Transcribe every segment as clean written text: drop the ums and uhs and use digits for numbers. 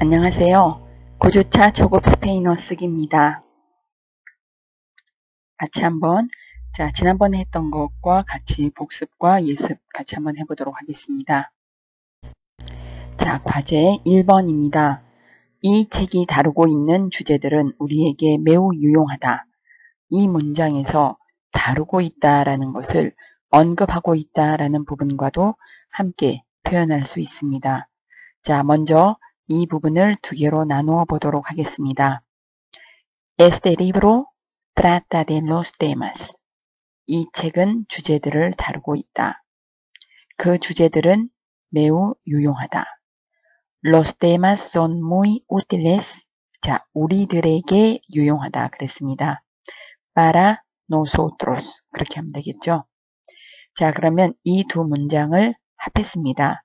안녕하세요. 9주차 초급 스페인어 쓰기입니다. 같이 한번 지난번에 했던 것과 같이 복습과 예습 같이 한번 해보도록 하겠습니다. 과제 1번입니다. 이 책이 다루고 있는 주제들은 우리에게 매우 유용하다. 이 문장에서 다루고 있다라는 것을 언급하고 있다라는 부분과도 함께 표현할 수 있습니다. 먼저 이 부분을 두 개로 나누어 보도록 하겠습니다. Este libro trata de los temas. 이 책은 주제들을 다루고 있다. 그 주제들은 매우 유용하다. Los temas son muy útiles. 우리들에게 유용하다 그랬습니다. Para nosotros. 그렇게 하면 되겠죠. 그러면 이 두 문장을 합했습니다.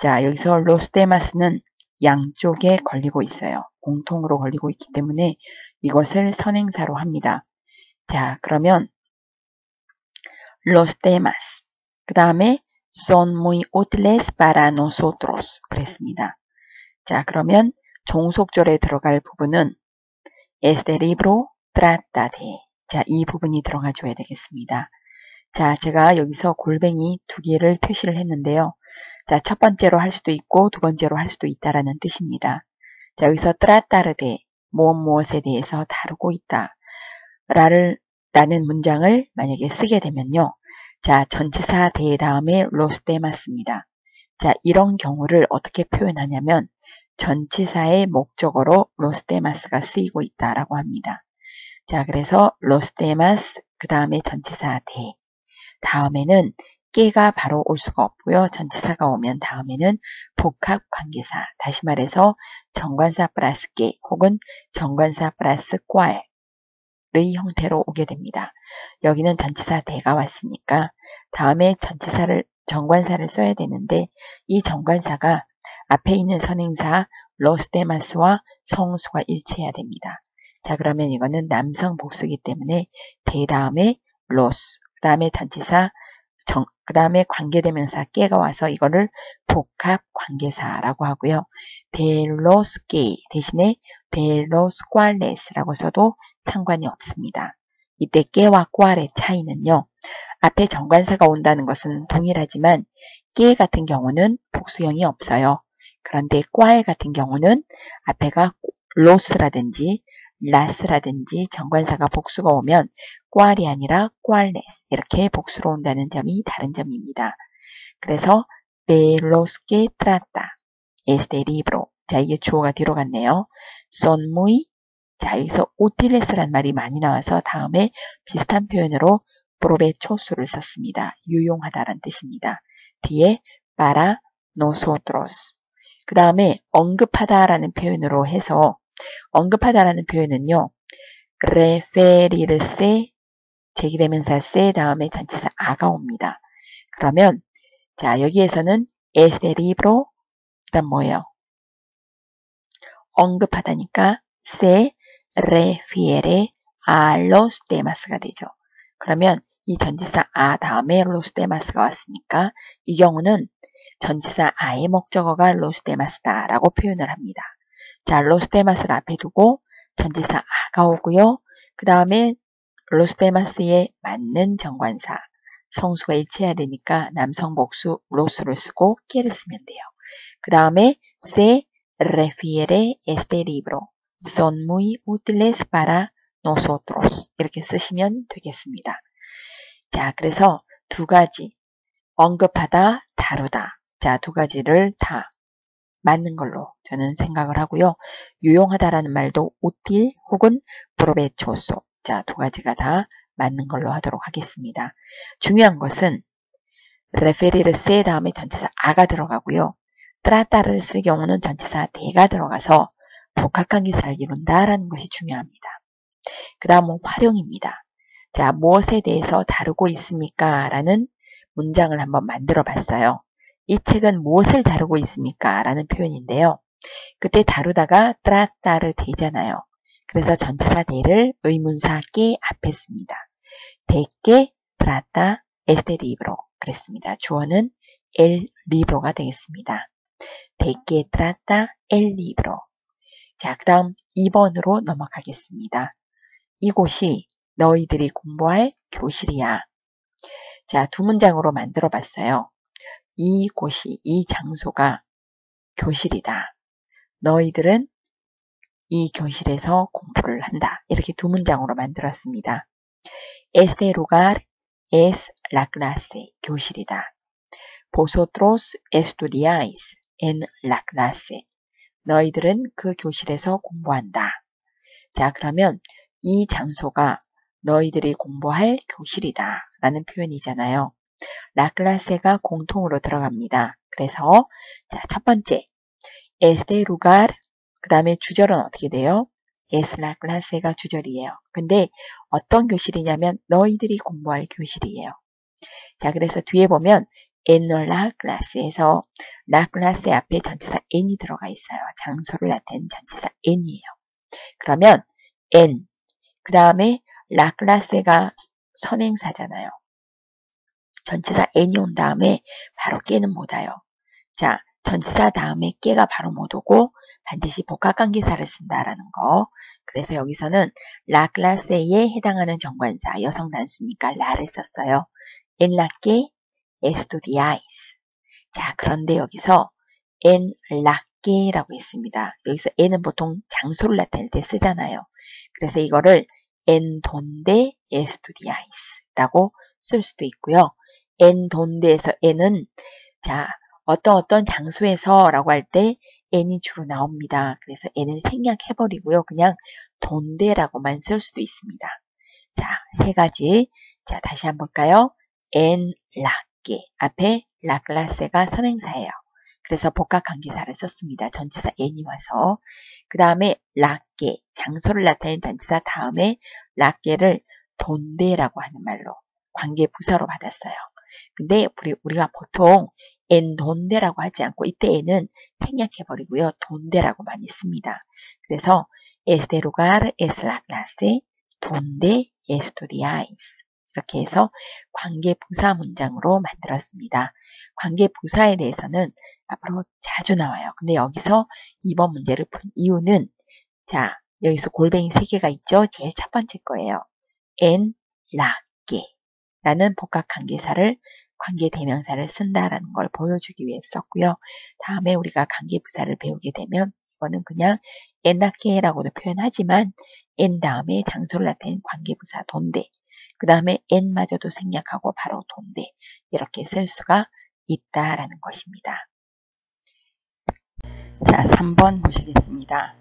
여기서 los temas는 양쪽에 걸리고 있어요. 공통으로 걸리고 있기 때문에 이것을 선행사로 합니다. 그러면 los temas 그 다음에 son muy útiles para nosotros 그랬습니다. 그러면 종속절에 들어갈 부분은 este libro trata de 이 부분이 들어가 줘야 되겠습니다. 제가 여기서 골뱅이 두 개를 표시를 했는데요. 첫 번째로 할 수도 있고 두 번째로 할 수도 있다라는 뜻입니다. 여기서 tratar de 무엇에 대해서 다루고 있다 라는 문장을 만약에 쓰게 되면요. 전치사 de 다음에 los temas입니다. 이런 경우를 어떻게 표현하냐면 전치사의 목적어로 los temas가 쓰이고 있다라고 합니다. 그래서 los temas 그 다음에 전치사 de 다음에는 깨가 바로 올 수가 없고요. 전치사가 오면 다음에는 복합 관계사, 다시 말해서 정관사 플러스 깨 혹은 정관사 플러스 꽐의 형태로 오게 됩니다. 여기는 전치사 대가 왔으니까 다음에 정관사를 써야 되는데 이 정관사가 앞에 있는 선행사 los temas와 성수가 일치해야 됩니다. 그러면 이거는 남성 복수이기 때문에 대 다음에 los 그 다음에 전치사 그 다음에 관계대명사 깨가 와서 이거를 복합 관계사라고 하고요. de los que 대신에 de los cuales라고 써도 상관이 없습니다. 이때 깨와 cual의 차이는요. 앞에 정관사가 온다는 것은 동일하지만 깨 같은 경우는 복수형이 없어요. 그런데 cual 같은 경우는 앞에가 los라든지 las라든지 정관사가 복수가 오면 cual이 아니라 cuales 이렇게 복수로 온다는 점이 다른 점입니다. 그래서 de los que trata este libro 이게 주어가 뒤로 갔네요. son muy 여기서 útiles란 말이 많이 나와서 다음에 비슷한 표현으로 provechoso를 썼습니다. 유용하다란 뜻입니다. 뒤에 para nosotros 그 다음에 언급하다라는 표현으로 해서 언급하다라는 표현은요. referirse 제기대명사 se 다음에 전치사 a가 옵니다. 그러면 여기에서는 este libro 그다음 뭐예요? 언급하다니까 se refiere a los temas가 되죠. 그러면 이 전치사 a 다음에 los temas가 왔으니까 이 경우는 전치사 a의 목적어가 los temas다라고 표현을 합니다. los temas를 앞에 두고 전치사 a가 오고요. 그 다음에 los temas에 맞는 정관사 성수가 일치해야 되니까 남성 복수 los를 쓰고 que를 쓰면 돼요. 그 다음에 se refiere este libro son muy útiles para nosotros 이렇게 쓰시면 되겠습니다. 그래서 두 가지 언급하다, 다루다 두 가지를 다 맞는 걸로 저는 생각을 하고요. 유용하다라는 말도 útil 혹은 provechoso 두 가지가 다 맞는 걸로 하도록 하겠습니다. 중요한 것은 referirse 다음에 전치사 a가 들어가고요. trata를 쓸 경우는 전치사 de가 들어가서 복합관계사를 이룬다라는 것이 중요합니다. 그 다음은 활용입니다. 무엇에 대해서 다루고 있습니까? 라는 문장을 한번 만들어 봤어요. 이 책은 무엇을 다루고 있습니까? 라는 표현인데요. 그때 다루다가 trata를 되잖아요. 그래서 전치사 de를 의문사 que 앞에 씁니다. de que trata este libro 그랬습니다. 주어는 el libro가 되겠습니다. ¿De qué trata el libro? 자, 그 다음 2번으로 넘어가겠습니다. 이곳이 너희들이 공부할 교실이야. 자, 두 문장으로 만들어 봤어요. 이곳이, 이 장소가 교실이다. 너희들은 이 교실에서 공부를 한다. 이렇게 두 문장으로 만들었습니다. Este lugar es la clase. 교실이다. Vosotros estudiáis en la clase. 너희들은 그 교실에서 공부한다. 자, 그러면 이 장소가 너희들이 공부할 교실이다 라는 표현이잖아요. La clase가 공통으로 들어갑니다. 그래서 자, 첫 번째 este lugar 그 다음에 주절은 어떻게 돼요? es la clase가 주절이에요. 근데 어떤 교실이냐면 너희들이 공부할 교실이에요. 자, 그래서 뒤에 보면 en la clase에서 la clase 앞에 전치사 en이 들어가 있어요. 장소를 나타내는 전치사 en이에요. 그러면 en 그 다음에 la clase가 선행사잖아요. 전치사 en이 온 다음에 바로 깨는 못 와요. 자, 전치사 다음에 깨가 바로 못 오고 반드시 복합관계사를 쓴다라는 거. 그래서 여기서는 la clase에 해당하는 정관사 여성 단수니까 la를 썼어요. en la que estudiáis. 자, 그런데 여기서 en la que라고 했습니다. 여기서 en은 보통 장소를 나타낼 때 쓰잖아요. 그래서 이거를 en donde estudiáis 라고 쓸 수도 있고요. en donde에서 en은 자, 어떤 장소에서 라고 할 때 n이 주로 나옵니다. 그래서 n을 생략해버리고요. 그냥 donde라고만 쓸 수도 있습니다. 자, 세 가지. 자, 다시 한번 볼까요? en la que 앞에 la clase가 선행사예요. 그래서 복합관계사를 썼습니다. 전치사 n이 와서. 그 다음에 la que 장소를 나타내는 전치사 다음에 la que를 donde라고 하는 말로 관계부사로 받았어요. 근데 우리가 보통 en donde라고 하지 않고 이때 n은 생략해버리고요. donde라고 많이 씁니다. 그래서 este lugar es la clase donde estudiáis. 이렇게 해서 관계부사 문장으로 만들었습니다. 관계부사에 대해서는 앞으로 자주 나와요. 근데 여기서 2번 문제를 푼 이유는 자, 여기서 골뱅이 3개가 있죠. 제일 첫 번째 거예요. en la que 라는 복합관계사를 관계대명사를 쓴다라는 걸 보여주기 위해 썼고요. 다음에 우리가 관계부사를 배우게 되면 이거는 그냥 en la que라고도 표현하지만 en 다음에 장소를 나타내는 관계부사 donde 그 다음에 en마저도 생략하고 바로 donde 이렇게 쓸 수가 있다라는 것입니다. 자, 3번 보시겠습니다.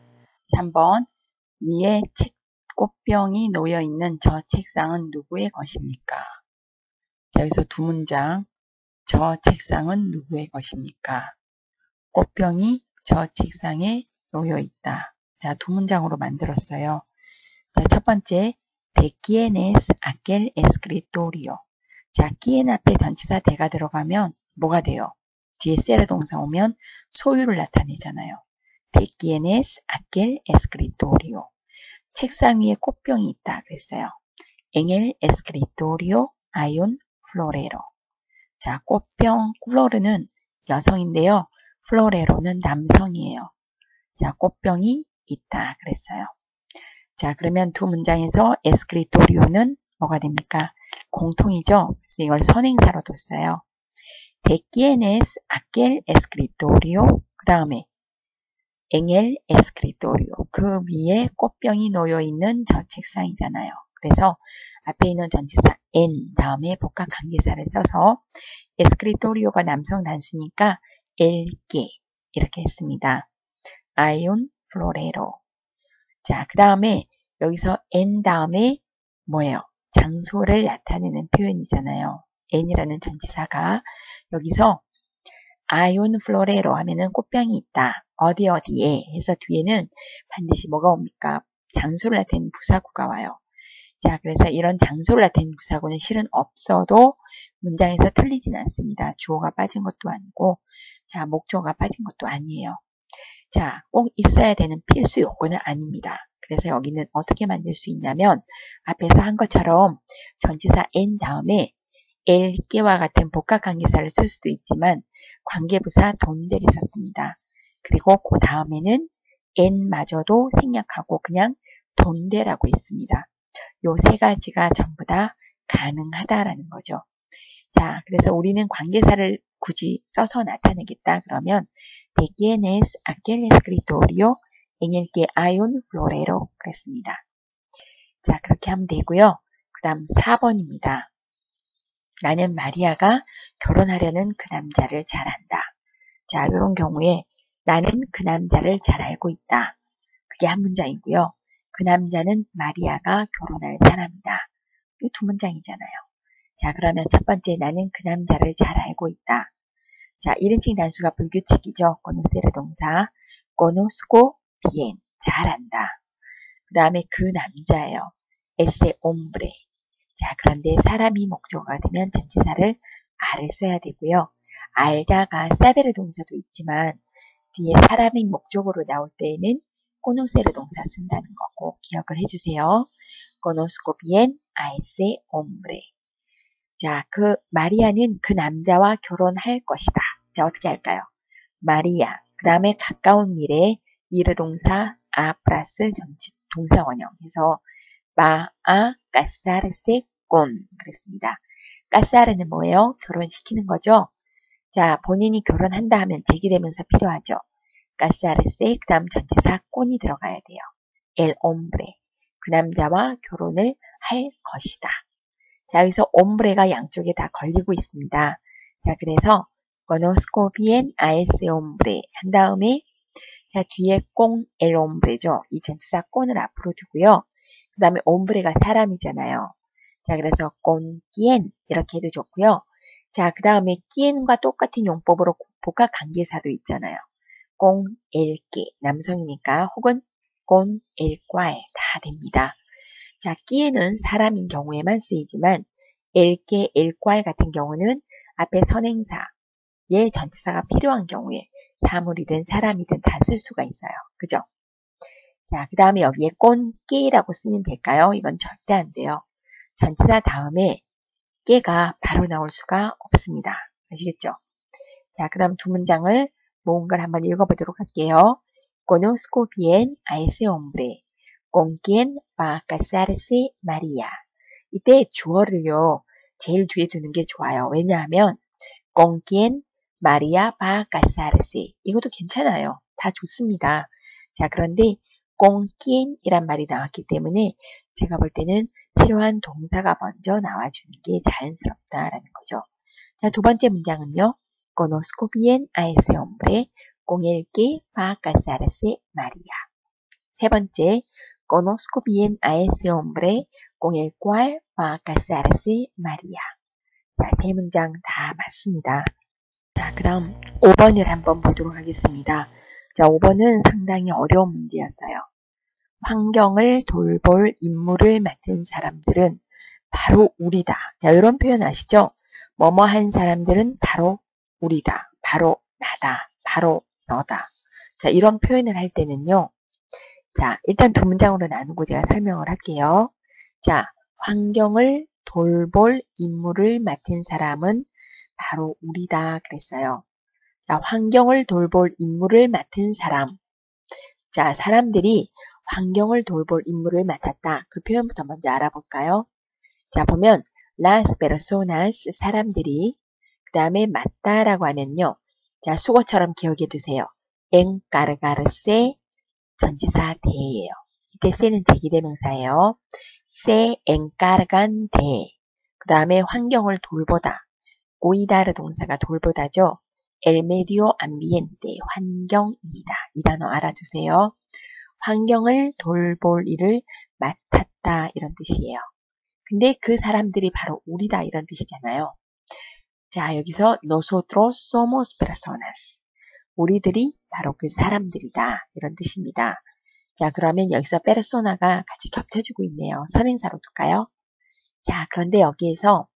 3번 위에 꽃병이 놓여있는 저 책상은 누구의 것입니까? 자, 여기서 두 문장. 저 책상은 누구의 것입니까? 꽃병이 저 책상에 놓여있다. 자, 두 문장으로 만들었어요. 자, 첫 번째 ¿De quién es aquel escritorio? 자, quién 앞에 전치사 대가 들어가면 뭐가 돼요? 뒤에 세르 동사 오면 소유를 나타내잖아요. ¿De quién es aquel escritorio? 책상 위에 꽃병이 있다 그랬어요. En el escritorio hay un florero. 자, 꽃병, 플로르는 여성인데요. 플로레로는 남성이에요. 자, 꽃병이 있다 그랬어요. 자, 그러면 두 문장에서 escritorio는 뭐가 됩니까? 공통이죠. 그래서 이걸 선행사로 뒀어요. ¿De quién es aquel escritorio? 그 다음에 en el escritorio. 그 위에 꽃병이 놓여있는 저 책상이잖아요. 그래서 앞에 있는 전치사 en 다음에 복합관계사를 써서 escritorio가 남성 단수니까 el que 이렇게 했습니다. Hay un florero. 자, 그 다음에 여기서 en 다음에 뭐예요? 장소를 나타내는 표현이잖아요. en이라는 전치사가 여기서 hay un florero 하면은 꽃병이 있다. 어디에 해서 뒤에는 반드시 뭐가 옵니까? 장소를 나타내는 부사구가 와요. 자, 그래서 이런 장소를 나타내는 부사구는 실은 없어도 문장에서 틀리진 않습니다. 주어가 빠진 것도 아니고 자, 목적어가 빠진 것도 아니에요. 자, 꼭 있어야 되는 필수 요건은 아닙니다. 그래서 여기는 어떻게 만들 수 있냐면 앞에서 한 것처럼 전치사 en 다음에 el que와 같은 복합관계사를 쓸 수도 있지만 관계부사 donde를 썼습니다. 그리고 그 다음에는 en마저도 생략하고 그냥 donde라고 했습니다. 요 세 가지가 전부 다 가능하다라는 거죠. 자, 그래서 우리는 관계사를 굳이 써서 나타내겠다. 그러면 ¿De quién es aquel escritorio en el que hay un florero? 그랬습니다. 자, 그렇게 하면 되고요. 그 다음 4번입니다. 나는 마리아가 결혼하려는 그 남자를 잘 안다. 자, 이런 경우에 나는 그 남자를 잘 알고 있다. 그게 한 문장이고요. 그 남자는 마리아가 결혼할 사람이다. 이 두 문장이잖아요. 자, 그러면 첫 번째 나는 그 남자를 잘 알고 있다. 자, 1인칭 단수가 불규칙이죠. conocer 동사 conozco bien, 잘 안다. 그 다음에 그 남자예요. ese hombre. 자, 그런데 사람이 목적어가 되면 전치사를 알을 써야 되고요. 알다가 saber 동사도 있지만 뒤에 사람이 목적어로 나올 때에는 conocer 동사 쓴다는 거 꼭 기억을 해주세요. conozco bien a ese hombre. 자, 그 마리아는 그 남자와 결혼할 것이다. 자, 어떻게 할까요? 마리아, 그 다음에 가까운 미래, 이르 동사, 아 플러스 전치 동사 원형 해서 마아 casarse con 그랬습니다. casar는 뭐예요? 결혼시키는 거죠. 자, 본인이 결혼한다 하면 제기대명사 필요하죠. casarse, 그 다음 전치사 con이 들어가야 돼요. el hombre, 그 남자와 결혼을 할 것이다. 자, 여기서 hombre가 양쪽에 다 걸리고 있습니다. 자, 그래서 conozco bien a ese hombre 한 다음에 자, 뒤에 con el hombre죠. 이 전치사 con을 앞으로 두고요. 그 다음에 hombre가 사람이잖아요. 자, 그래서 con quien 이렇게 해도 좋고요. 자, 그 다음에 quien과 똑같은 용법으로 복합 관계사도 있잖아요. con el que 남성이니까 혹은 con el cual 다 됩니다. 자, quien은 사람인 경우에만 쓰이지만 el que, el cual 같은 경우는 앞에 선행사의 전치사가 필요한 경우에 사물이든 사람이든 다 쓸 수가 있어요. 그죠? 자, 그 다음에 여기에 con que라고 쓰면 될까요? 이건 절대 안 돼요. 전치사 다음에 que가 바로 나올 수가 없습니다. 아시겠죠? 자, 그럼 두 문장을 모은 걸 한번 읽어보도록 할게요. Conozco bien a ese hombre. con quien va a casarse María. 이때 주어를요, 제일 뒤에 두는 게 좋아요. 왜냐하면 con quien María va a casarse. 이것도 괜찮아요. 다 좋습니다. 자, 그런데 con quien 이란 말이 나왔기 때문에 제가 볼 때는 필요한 동사가 먼저 나와주는 게 자연스럽다라는 거죠. 자, 두 번째 문장은요. Conozco bien a ese hombre con el que va a casarse María. 세 번째, Conozco bien a ese hombre con el cual va a casarse María. 자, 세 문장 다 맞습니다. 자, 그 다음 5번을 한번 보도록 하겠습니다. 자, 5번은 상당히 어려운 문제였어요. 환경을 돌볼 임무를 맡은 사람들은 바로 우리다. 자, 이런 표현 아시죠? 뭐뭐 한 사람들은 바로 우리다. 바로 나다. 바로 너다. 자, 이런 표현을 할 때는요. 자, 일단 두 문장으로 나누고 제가 설명을 할게요. 자, 환경을 돌볼 임무를 맡은 사람은 바로 우리다 그랬어요. 자, 환경을 돌볼 임무를 맡은 사람. 자, 사람들이 환경을 돌볼 임무를 맡았다. 그 표현부터 먼저 알아볼까요? 자, 보면 las personas, 사람들이 그 다음에 맡다라고 하면요. 자, 수거처럼 기억해 두세요. encargarse, 전치사 de예요. 이때 se는 제기대명사예요. se encargan de. 그 다음에 환경을 돌보다. cuidar 동사가 돌보다죠. el medio ambiente, 환경입니다. 이 단어 알아두세요. 환경을 돌볼 일을 맡았다 이런 뜻이에요. 근데 그 사람들이 바로 우리다 이런 뜻이잖아요. 자, 여기서 nosotros somos personas. 우리들이 바로 그 사람들이다 이런 뜻입니다. 자, 그러면 여기서 페르소나가 같이 겹쳐지고 있네요. 선행사로 둘까요? 자, 그런데 여기에서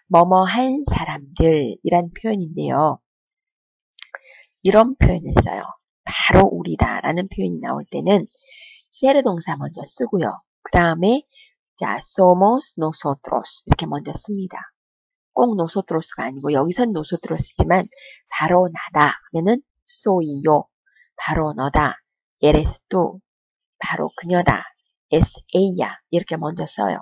뭐뭐 한 사람들이란 표현인데요. 이런 표현을 써요. 바로 우리다 라는 표현이 나올 때는 ser 동사 먼저 쓰고요. 그 다음에 자, somos nosotros 이렇게 먼저 씁니다. 꼭 nosotros가 아니고 여기선 nosotros지만 바로 나다 하면은 soy yo. 바로 너다. eres tú. 바로 그녀다. es ella. 이렇게 먼저 써요.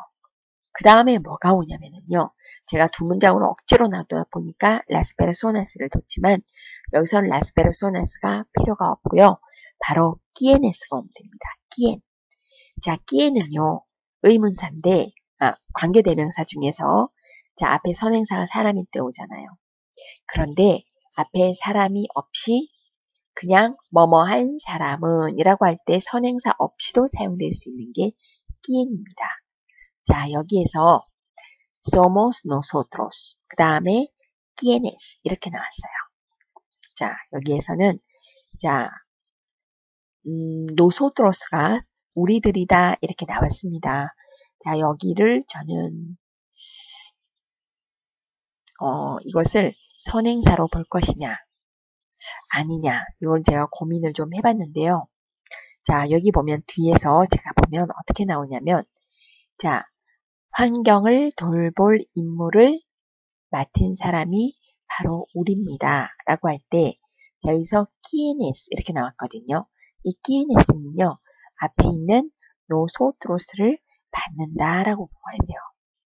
그 다음에 뭐가 오냐면요. 제가 두 문장으로 억지로 놔둬 보니까 las personas를 뒀지만 여기서는 las personas가 필요가 없고요. 바로 quiénes가 오면 됩니다. quién. 자, quién은요. 의문사인데 관계대명사 중에서 자, 앞에 선행사가 사람일 때 오잖아요. 그런데 앞에 사람이 없이 그냥 뭐뭐한 사람은 이라고 할 때 선행사 없이도 사용될 수 있는 게 quién입니다. 자, 여기에서 somos nosotros. 그 다음에 quiénes 이렇게 나왔어요. 자, 여기에서는 자, nosotros가 우리들이다 이렇게 나왔습니다. 자, 여기를 저는 이것을 선행사로 볼 것이냐 아니냐 이걸 제가 고민을 좀 해봤는데요. 자, 여기 보면 뒤에서 제가 보면 어떻게 나오냐면 자, 환경을 돌볼 임무를 맡은 사람이 바로 우리입니다. 라고 할 때 여기서 quiénes 이렇게 나왔거든요. 이 quiénes는요. 앞에 있는 nosotros를 받는다 라고 보아야 돼요.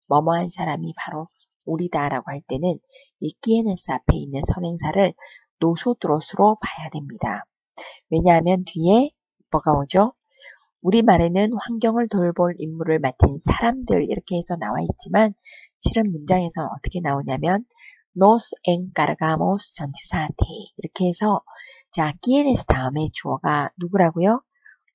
뭐뭐한 사람이 바로 우리다 라고 할 때는 이 quiénes 앞에 있는 선행사를 nosotros로 봐야 됩니다. 왜냐하면 뒤에 뭐가 오죠? 우리말에는 환경을 돌볼 임무를 맡은 사람들 이렇게 해서 나와 있지만 실은 문장에서 어떻게 나오냐면 nos encargamos 전치사 대 이렇게 해서 자, quiénes 다음에 주어가 누구라고요?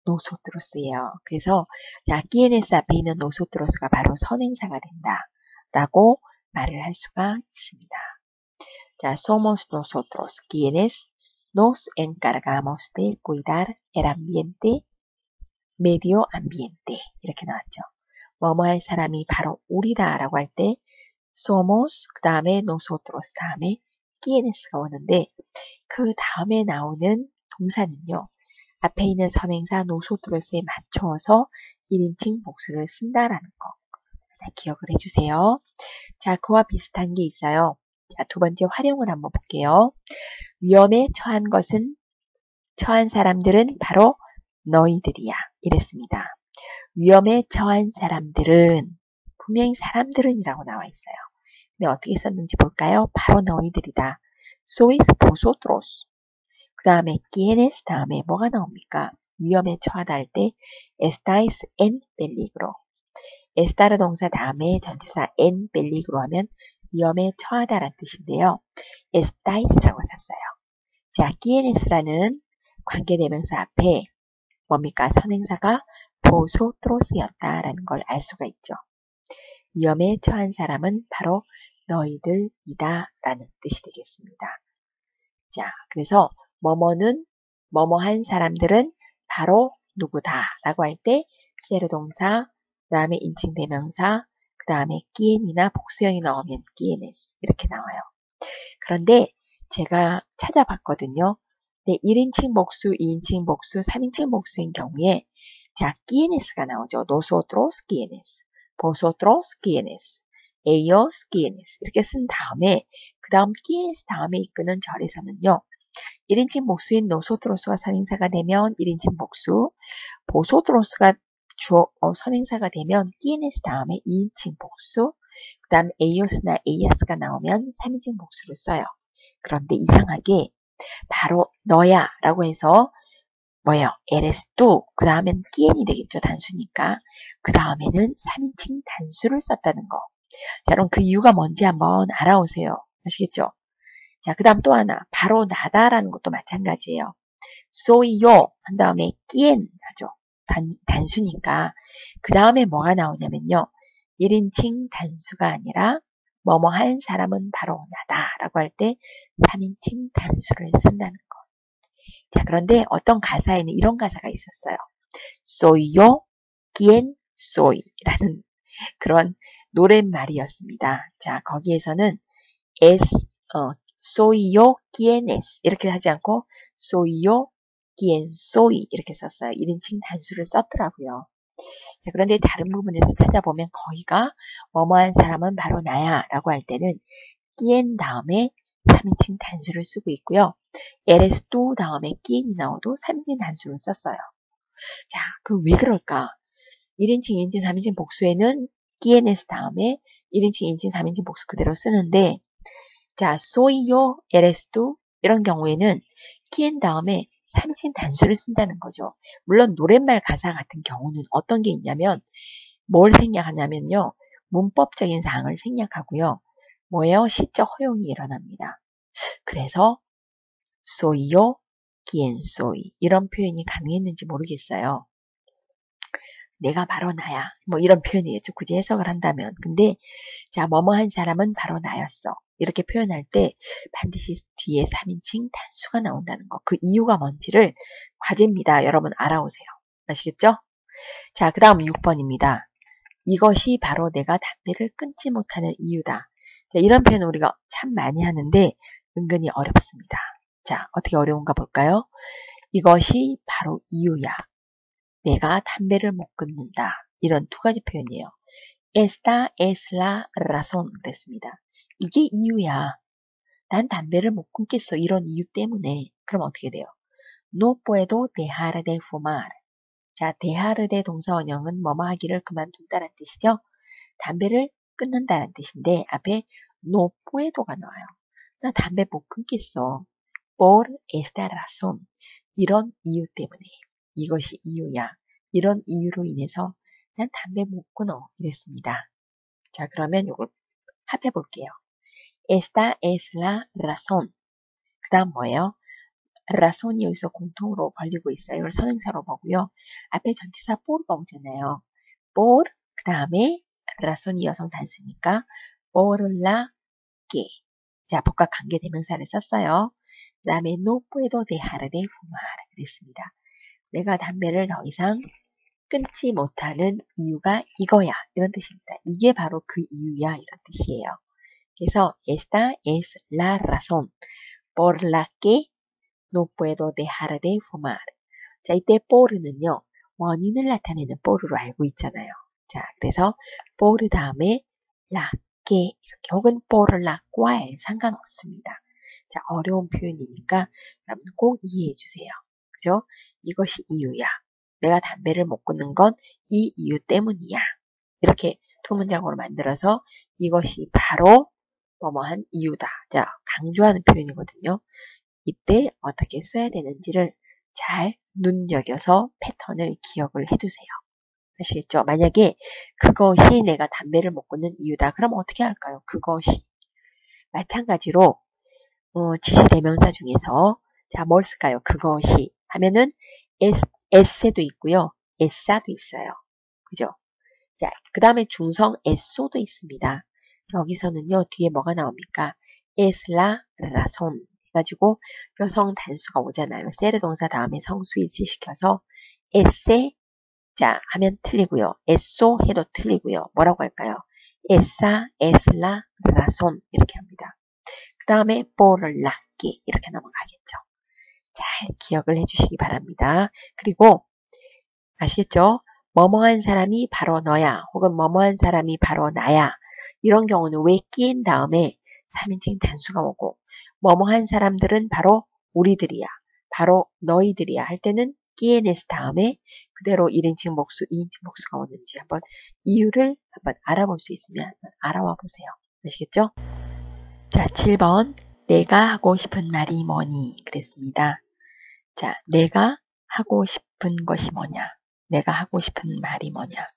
nosotros예요. 그래서 자, quiénes 앞에 있는 nosotros가 바로 선행사가 된다 라고 말을 할 수가 있습니다. 자, somos nosotros quienes nos encargamos de cuidar el ambiente medio ambiente 이렇게 나왔죠. 뭐뭐 할 사람이 바로 우리다 라고 할 때 somos 그 다음에 nosotros 다음에 quienes가 오는데 그 다음에 나오는 동사는요. 앞에 있는 선행사 nosotros에 맞춰서 1인칭 복수를 쓴다라는 거 기억을 해주세요. 자, 그와 비슷한 게 있어요. 자, 두 번째 활용을 한번 볼게요. 위험에 처한 사람들은 바로 너희들이야. 이랬습니다. 위험에 처한 사람들은 분명히 사람들은이라고 나와 있어요. 근데 어떻게 썼는지 볼까요? 바로 너희들이다. sois vosotros. 그 다음에 quiénes 다음에 뭐가 나옵니까? 위험에 처하다 할 때 estáis en peligro. estar 동사 다음에 전치사 en peligro 하면 위험에 처하다라는 뜻인데요. estáis라고 샀어요. 자, quiénes라는 관계대명사 앞에 뭡니까? 선행사가 vosotros였다라는 걸 알 수가 있죠. 위험에 처한 사람은 바로 너희들이다 라는 뜻이 되겠습니다. 자, 그래서 뭐뭐한 사람들은 바로 누구다 라고 할 때 세르 동사, 그 다음에 인칭 대명사, 그 다음에 quién이나 복수형이 나오면 quiénes 이렇게 나와요. 그런데 제가 찾아봤거든요. 네, 1인칭 복수, 2인칭 복수, 3인칭 복수인 경우에 자, quiénes가 나오죠. nosotros quiénes, vosotros quiénes, ellos quiénes 이렇게 쓴 다음에 그 다음 quiénes 다음에 이끄는 절에서는요. 1인칭 복수인 nosotros가 선행사가 되면 1인칭 복수, vosotros가 선행사가 되면 quiénes 다음에 2인칭 복수, 그 다음 ellos나 ellas가 나오면 3인칭 복수를 써요. 그런데 이상하게 바로 너야 라고 해서 뭐예요? eres tú. 그 다음엔 quién이 되겠죠. 단수니까. 그 다음에는 3인칭 단수를 썼다는 거. 자, 그럼 그 이유가 뭔지 한번 알아오세요. 아시겠죠? 자, 그 다음 또 하나. 바로 나다라는 것도 마찬가지예요. soy yo 한 다음에 quién 하죠. 단수니까. 그 다음에 뭐가 나오냐면요. 1인칭 단수가 아니라 뭐뭐 한 사람은 바로 나다라고 할 때 3인칭 단수를 쓴다는 거. 자, 그런데 어떤 가사에는 이런 가사가 있었어요. soy yo quien soy 라는 그런 노랫말이었습니다. 자, 거기에서는 soy yo quien es 이렇게 하지 않고 soy yo quien soy 이렇게 썼어요. 1인칭 단수를 썼더라고요. 자, 그런데 다른 부분에서 찾아보면 거의가 뭐뭐한 사람은 바로 나야 라고 할 때는 끼엔 다음에 3인칭 단수를 쓰고 있고요. eres tú 다음에 끼엔이 나와도 3인칭 단수를 썼어요. 자, 그 왜 그럴까? 1인칭, 2인칭, 3인칭 복수에는 끼엔에스 다음에 1인칭, 2인칭, 3인칭 복수 그대로 쓰는데 자, soy yo, eres tú 이런 경우에는 끼엔 다음에 3인칭 단수를 쓴다는 거죠. 물론 노랫말 가사 같은 경우는 어떤 게 있냐면 뭘 생략하냐면요. 문법적인 사항을 생략하고요. 뭐예요? 시적 허용이 일어납니다. 그래서 soy yo, quien soy 이런 표현이 가능했는지 모르겠어요. 내가 바로 나야. 뭐 이런 표현이겠죠. 굳이 해석을 한다면. 근데 자, 뭐뭐한 사람은 바로 나였어. 이렇게 표현할 때 반드시 뒤에 3인칭 단수가 나온다는 거. 그 이유가 뭔지를 과제입니다. 여러분 알아오세요. 아시겠죠? 자, 그 다음 6번입니다. 이것이 바로 내가 담배를 끊지 못하는 이유다. 자, 이런 표현은 우리가 참 많이 하는데 은근히 어렵습니다. 자, 어떻게 어려운가 볼까요? 이것이 바로 이유야. 내가 담배를 못 끊는다. 이런 두 가지 표현이에요. Esta es la razón 그랬습니다. 이게 이유야. 난 담배를 못 끊겠어. 이런 이유 때문에. 그럼 어떻게 돼요? No puedo dejar de fumar. 자, dejar de 동사원형은 뭐뭐 하기를 그만둔다는 뜻이죠. 담배를 끊는다는 뜻인데 앞에 no puedo가 나와요. 나 담배 못 끊겠어. Por esta razón. 이런 이유 때문에. 이것이 이유야. 이런 이유로 인해서 난 담배 못 끊어. 이랬습니다. 자, 그러면 이걸 합해 볼게요. Esta es la razón. 그 다음 뭐예요? razon이 여기서 공통으로 걸리고 있어요. 이걸 선행사로 보고요. 앞에 전치사 por가 오잖아요. por, 그 다음에 razon이 여성 단수니까 por la que. 자, 복합 관계대명사를 썼어요. 그 다음에 no puedo dejar de fumar. 그랬습니다. 내가 담배를 더 이상 끊지 못하는 이유가 이거야. 이런 뜻입니다. 이게 바로 그 이유야. 이런 뜻이에요. 그래서 esta es la razón por la que no puedo dejar de fumar. 자, 이때 por는요. 원인을 나타내는 por로 알고 있잖아요. 자, 그래서 por 다음에 la que 이렇게 혹은 por la cual 상관없습니다. 자, 어려운 표현이니까 여러분 꼭 이해해 주세요. 그죠? 이것이 이유야. 내가 담배를 못 끊는 건 이 이유 때문이야. 이렇게 두 문장으로 만들어서 이것이 바로 뭐뭐한 이유다. 자, 강조하는 표현이거든요. 이때 어떻게 써야 되는지를 잘 눈여겨서 패턴을 기억을 해두세요. 아시겠죠? 만약에 그것이 내가 담배를 못 끊는 이유다. 그럼 어떻게 할까요? 그것이. 마찬가지로 지시대명사 중에서 자, 뭘 쓸까요? 그것이 하면은 에세도 있고요. 에사도 있어요. 그죠? 자, 그 다음에 중성 에소도 있습니다. 여기서는요, 뒤에 뭐가 나옵니까? es la razón 해가지고 여성 단수가 오잖아요. 세르 동사 다음에 성수 일치시켜서 ese 자 하면 틀리고요. eso 해도 틀리고요. 뭐라고 할까요? esa es la razón 이렇게 합니다. 그 다음에 por la que 이렇게 넘어가겠죠. 잘 기억을 해주시기 바랍니다. 그리고 아시겠죠? 뭐뭐한 사람이 바로 너야 혹은 뭐뭐한 사람이 바로 나야 이런 경우는 왜 끼인 다음에 3인칭 단수가 오고 뭐뭐한 사람들은 바로 우리들이야 바로 너희들이야 할 때는 끼에네스 다음에 그대로 1인칭 복수 2인칭 복수가 오는지 한번 이유를 한번 알아볼 수 있으면 한번 알아와 보세요. 아시겠죠? 자, 7번 내가 하고 싶은 말이 뭐니 그랬습니다. 자, 내가 하고 싶은 것이 뭐냐? 내가 하고 싶은 말이 뭐냐?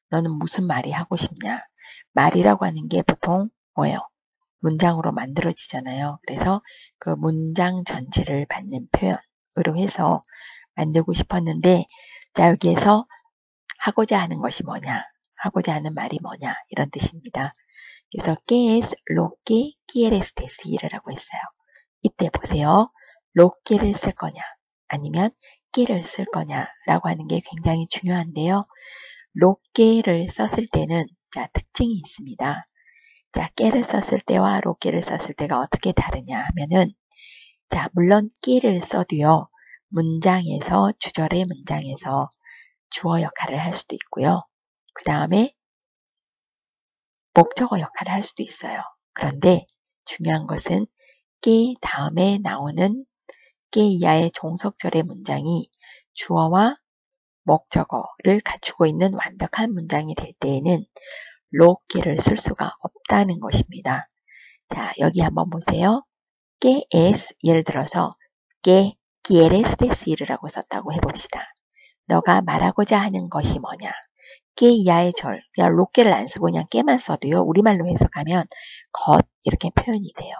너는 무슨 말이 하고 싶냐? 말이라고 하는 게 보통 뭐예요? 문장으로 만들어지잖아요. 그래서 그 문장 전체를 받는 표현으로 해서 만들고 싶었는데 자, 여기에서 하고자 하는 것이 뭐냐? 하고자 하는 말이 뭐냐? 이런 뜻입니다. 그래서 ¿qué es lo que quieres decir라고 했어요. 이때 보세요. lo que를 쓸 거냐? 아니면 깨를 쓸 거냐라고 하는 게 굉장히 중요한데요. 로깨를 썼을 때는 자 특징이 있습니다. 자 깨를 썼을 때와 로깨를 썼을 때가 어떻게 다르냐 하면은 자 물론 깨를 써도요. 문장에서 주절의 문장에서 주어 역할을 할 수도 있고요. 그 다음에 목적어 역할을 할 수도 있어요. 그런데 중요한 것은 깨 다음에 나오는 깨 이하의 종속절의 문장이 주어와 목적어를 갖추고 있는 완벽한 문장이 될 때에는 로깨를 쓸 수가 없다는 것입니다. 자, 여기 한번 보세요. ¿Qué es? 예를 들어서 ¿Qué quieres decir라고 썼다고 해봅시다. 너가 말하고자 하는 것이 뭐냐? 깨 이하의 절, 그냥 로깨를 안 쓰고 그냥 깨만 써도요. 우리말로 해석하면 것 이렇게 표현이 돼요.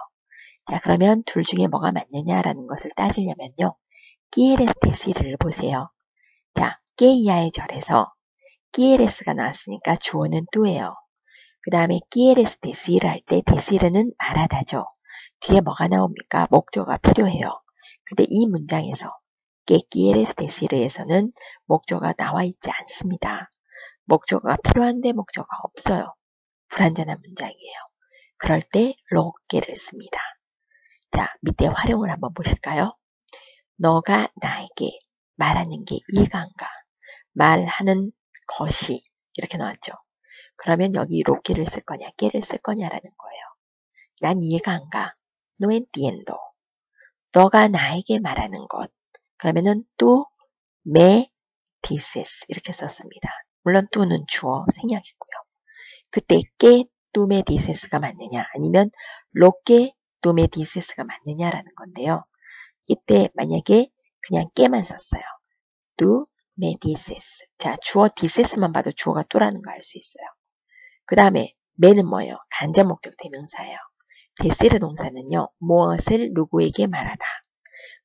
자, 그러면 둘 중에 뭐가 맞느냐라는 것을 따지려면요. quieres decir을 보세요. 자, 깨 이하의 절에서 quieres가 나왔으니까 주어는 또예요. 그 다음에 quieres decir 할 때 decir는 말하다죠. 뒤에 뭐가 나옵니까? 목적어가 필요해요. 근데 이 문장에서 que quieres decir에서는 목적어가 나와 있지 않습니다. 목적어가 필요한데 목적어가 없어요. 불완전한 문장이에요. 그럴 때 로깨를 씁니다. 자, 밑에 활용을 한번 보실까요? 너가 나에게 말하는 게 이해가 안 가. 말하는 것이 이렇게 나왔죠. 그러면 여기 로깨를 쓸 거냐, 깨를 쓸 거냐라는 거예요. 난 이해가 안 가. No entiendo. 너가 나에게 말하는 것. 그러면은 또 me dices 이렇게 썼습니다. 물론 또는 주어 생략했고요. 그때 que tú me dices가 맞느냐 아니면 lo que tú me dices가 맞느냐라는 건데요. 이때 만약에 그냥 깨만 썼어요. tú me dices. 자, 주어 dices만 봐도 주어가 또라는 거 알 수 있어요. 그 다음에 me는 뭐예요? 간접 목적 대명사예요. decir 동사는요. 무엇을 누구에게 말하다.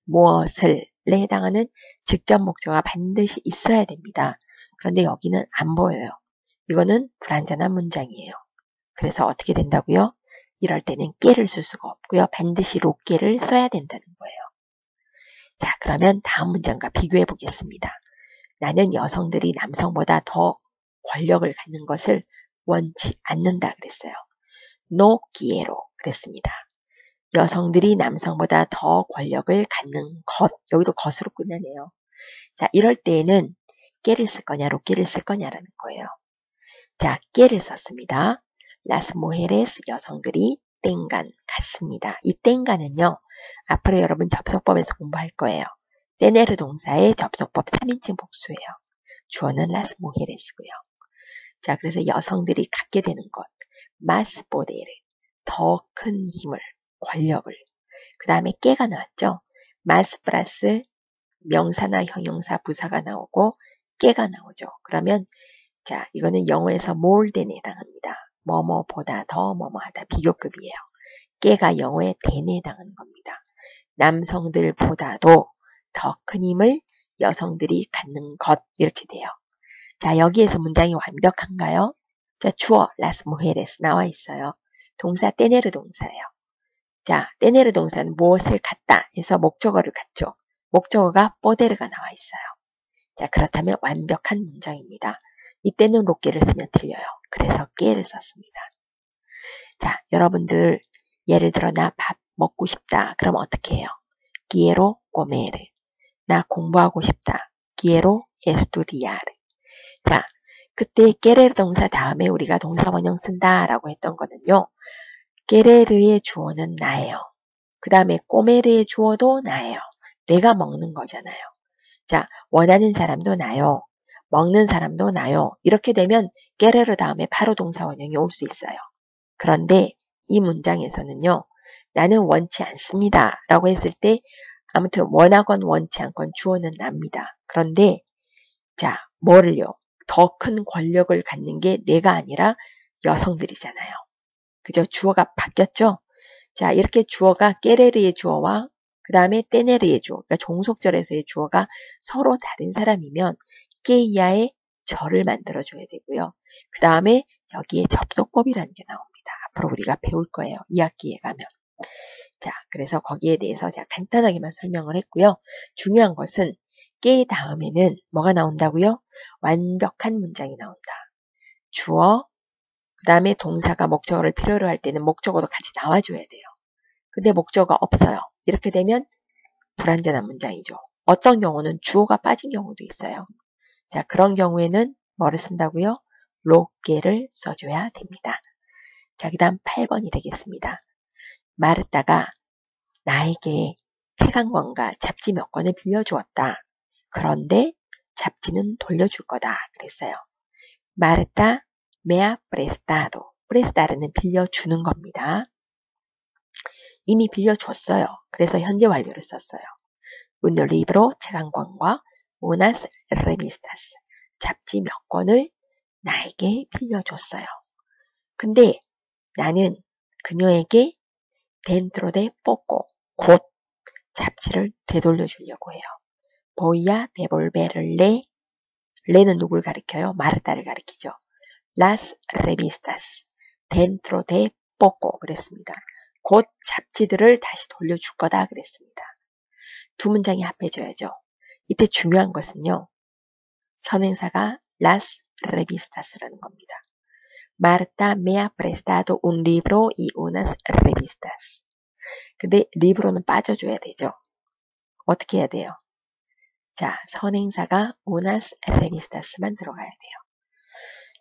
무엇을에 해당하는 직접 목적어가 반드시 있어야 됩니다. 그런데 여기는 안 보여요. 이거는 불완전한 문장이에요. 그래서 어떻게 된다고요? 이럴 때는 깨를 쓸 수가 없고요. 반드시 로깨를 써야 된다는 거예요. 자, 그러면 다음 문장과 비교해 보겠습니다. 나는 여성들이 남성보다 더 권력을 갖는 것을 원치 않는다 그랬어요. No quiero 그랬습니다. 여성들이 남성보다 더 권력을 갖는 것, 여기도 것으로 끝나네요. 자, 이럴 때에는 깨를 쓸 거냐, 로깨를 쓸 거냐라는 거예요. 자, 깨를 썼습니다. Las mujeres, 여성들이 tengan, 같습니다. 이 tengan은요, 앞으로 여러분 접속법에서 공부할 거예요. tener 동사의 접속법 3인칭 복수예요. 주어는 las mujeres고요. 자, 그래서 여성들이 갖게 되는 것, más poder, 더 큰 힘을, 권력을. 그 다음에 깨가 나왔죠. más 플러스 명사나 형용사, 부사가 나오고 깨가 나오죠. 그러면 자, 이거는 영어에서 more than에 해당합니다. 뭐뭐보다 더 뭐뭐하다 비교급이에요. 깨가 영어의 than에 해당하는 겁니다. 남성들보다도 더 큰 힘을 여성들이 갖는 것 이렇게 돼요. 자, 여기에서 문장이 완벽한가요? 자, 주어 las mujeres 나와 있어요. 동사 tener 동사예요. 자, tener 동사는 무엇을 갖다 해서 목적어를 갖죠. 목적어가 poder가 나와 있어요. 자, 그렇다면 완벽한 문장입니다. 이때는 로깨를 쓰면 틀려요. 그래서 깨를 썼습니다. 자, 여러분들 예를 들어 나 밥 먹고 싶다. 그럼 어떻게 해요? quiero comer. 나 공부하고 싶다. quiero estudiar. 자, 그때 querer 동사 다음에 우리가 동사 원형 쓴다라고 했던 거는요. querer의 주어는 나예요. 그 다음에 comer의 주어도 나예요. 내가 먹는 거잖아요. 자, 원하는 사람도 나요. 먹는 사람도 나요. 이렇게 되면 querer 다음에 바로 동사 원형이 올 수 있어요. 그런데 이 문장에서는요. 나는 원치 않습니다. 라고 했을 때 아무튼 원하건 원치 않건 주어는 납니다. 그런데 자, 뭐를요? 더 큰 권력을 갖는 게 내가 아니라 여성들이잖아요. 그죠? 주어가 바뀌었죠? 자, 이렇게 주어가 querer의 주어와 그 다음에 tener의 주어, 그러니까 종속절에서의 주어가 서로 다른 사람이면 que야의 절을 만들어줘야 되고요. 그 다음에 여기에 접속법이라는 게 나옵니다. 앞으로 우리가 배울 거예요. 2학기에 가면. 자, 그래서 거기에 대해서 제가 간단하게만 설명을 했고요. 중요한 것은 que 다음에는 뭐가 나온다고요? 완벽한 문장이 나온다. 주어, 그 다음에 동사가 목적어를 필요로 할 때는 목적어도 같이 나와줘야 돼요. 근데 목적어가 없어요. 이렇게 되면 불완전한 문장이죠. 어떤 경우는 주어가 빠진 경우도 있어요. 자, 그런 경우에는 뭐를 쓴다고요? 로게를 써줘야 됩니다. 자, 그 다음 8번이 되겠습니다. 마르타가 나에게 책 한 권과 잡지 몇 권을 빌려주었다. 그런데 잡지는 돌려줄 거다. 그랬어요. Marta me ha prestado. prestare는 빌려주는 겁니다. 이미 빌려줬어요. 그래서 현재 완료를 썼어요. Un libro, 책 한 권과 unas revistas, 잡지 몇 권을 나에게 빌려줬어요. 근데 나는 그녀에게 dentro de poco, 곧 잡지를 되돌려주려고 해요. Voy a devolverle, le는 누굴 가리켜요? 마르타를 가리키죠. Las revistas, dentro de poco 그랬습니다. 곧 잡지들을 다시 돌려줄 거다 그랬습니다. 두 문장이 합해져야죠. 이때 중요한 것은요. 선행사가 las revistas라는 겁니다. Marta me ha prestado un libro y unas revistas. 근데 리브로는 빠져줘야 되죠. 어떻게 해야 돼요? 자, 선행사가 unas revistas만 들어가야 돼요.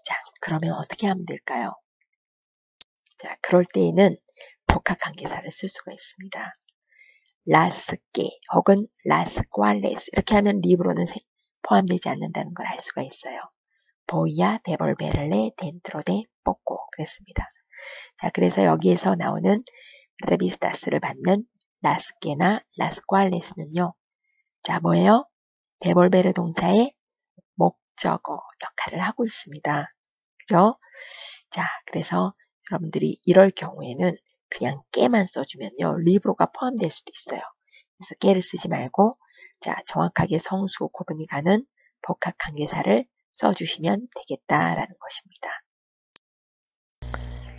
자, 그러면 어떻게 하면 될까요? 자, 그럴 때에는 복합관계사를 쓸 수가 있습니다. las que 혹은 las cuales 이렇게 하면 리브로는 포함되지 않는다는 걸 알 수가 있어요. Voy a devolverle dentro de poco 그랬습니다. 자, 그래서 여기에서 나오는 revistas를 받는 las que나 las cuales는요. 자, 뭐예요? devolver 동사의 목적어 역할을 하고 있습니다. 그죠? 자, 그래서 여러분들이 이럴 경우에는 그냥 깨만 써주면요. 리브로가 포함될 수도 있어요. 그래서 깨를 쓰지 말고 자, 정확하게 성수 구분이 가는 복합관계사를 써주시면 되겠다라는 것입니다.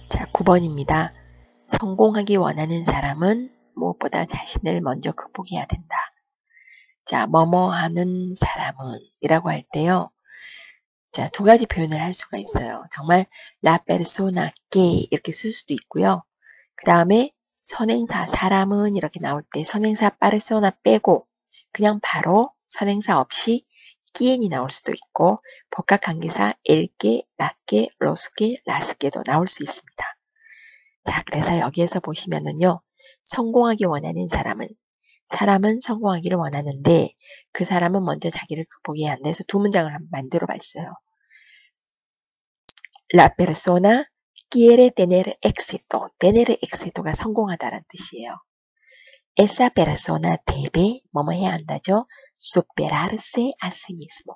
자, 9번입니다. 성공하기 원하는 사람은 무엇보다 자신을 먼저 극복해야 된다. 자, 뭐뭐 하는 사람은 이라고 할 때요. 자, 두 가지 표현을 할 수가 있어요. 정말 la persona que 이렇게 쓸 수도 있고요. 그 다음에 선행사 사람은 이렇게 나올 때 선행사 persona 빼고 그냥 바로 선행사 없이 quien이 나올 수도 있고 복합관계사 el que, la que, los que, las que도 나올 수 있습니다. 자, 그래서 여기에서 보시면은요. 성공하기 원하는 사람은 성공하기를 원하는데 그 사람은 먼저 자기를 극복해야 한다 해서 두 문장을 한번 만들어 봤어요. La persona quiere tener éxito. tener éxito가 성공하다라는 뜻이에요. Esa persona debe 뭐뭐 해야 한다죠? superarse a sí mismo.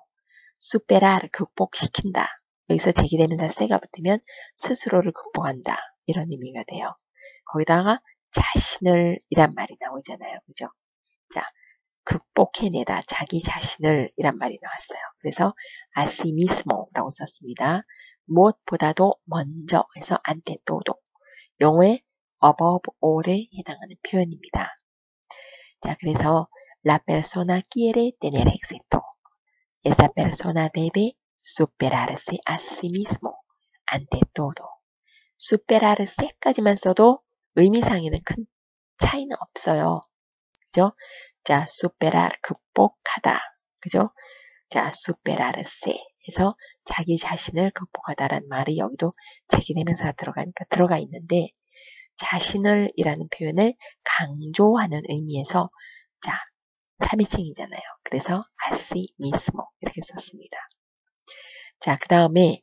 superar 극복시킨다. 여기서 제기되면서 se가 붙으면 스스로를 극복한다. 이런 의미가 돼요. 거기다가 자신을 이란 말이 나오잖아요. 그죠? 자, 극복해내다 자기 자신을 이란 말이 나왔어요. 그래서 a sí mismo라고 썼습니다. 무엇보다도 먼저 해서 ante todo 영어의 above all에 해당하는 표현입니다. 자, 그래서 la persona quiere tener éxito. Esa persona debe superarse a sí mismo ante todo. superarse까지만 써도 의미상에는 큰 차이는 없어요. 그죠? 자, superar 극복하다. 그죠? 자, superarse 해서 자기 자신을 극복하다라는 말이 여기도 제기되면서 들어가니까 들어가 있는데 자신을 이라는 표현을 강조하는 의미에서 자, 3인칭이잖아요. 그래서 a sí mismo 이렇게 썼습니다. 자, 그 다음에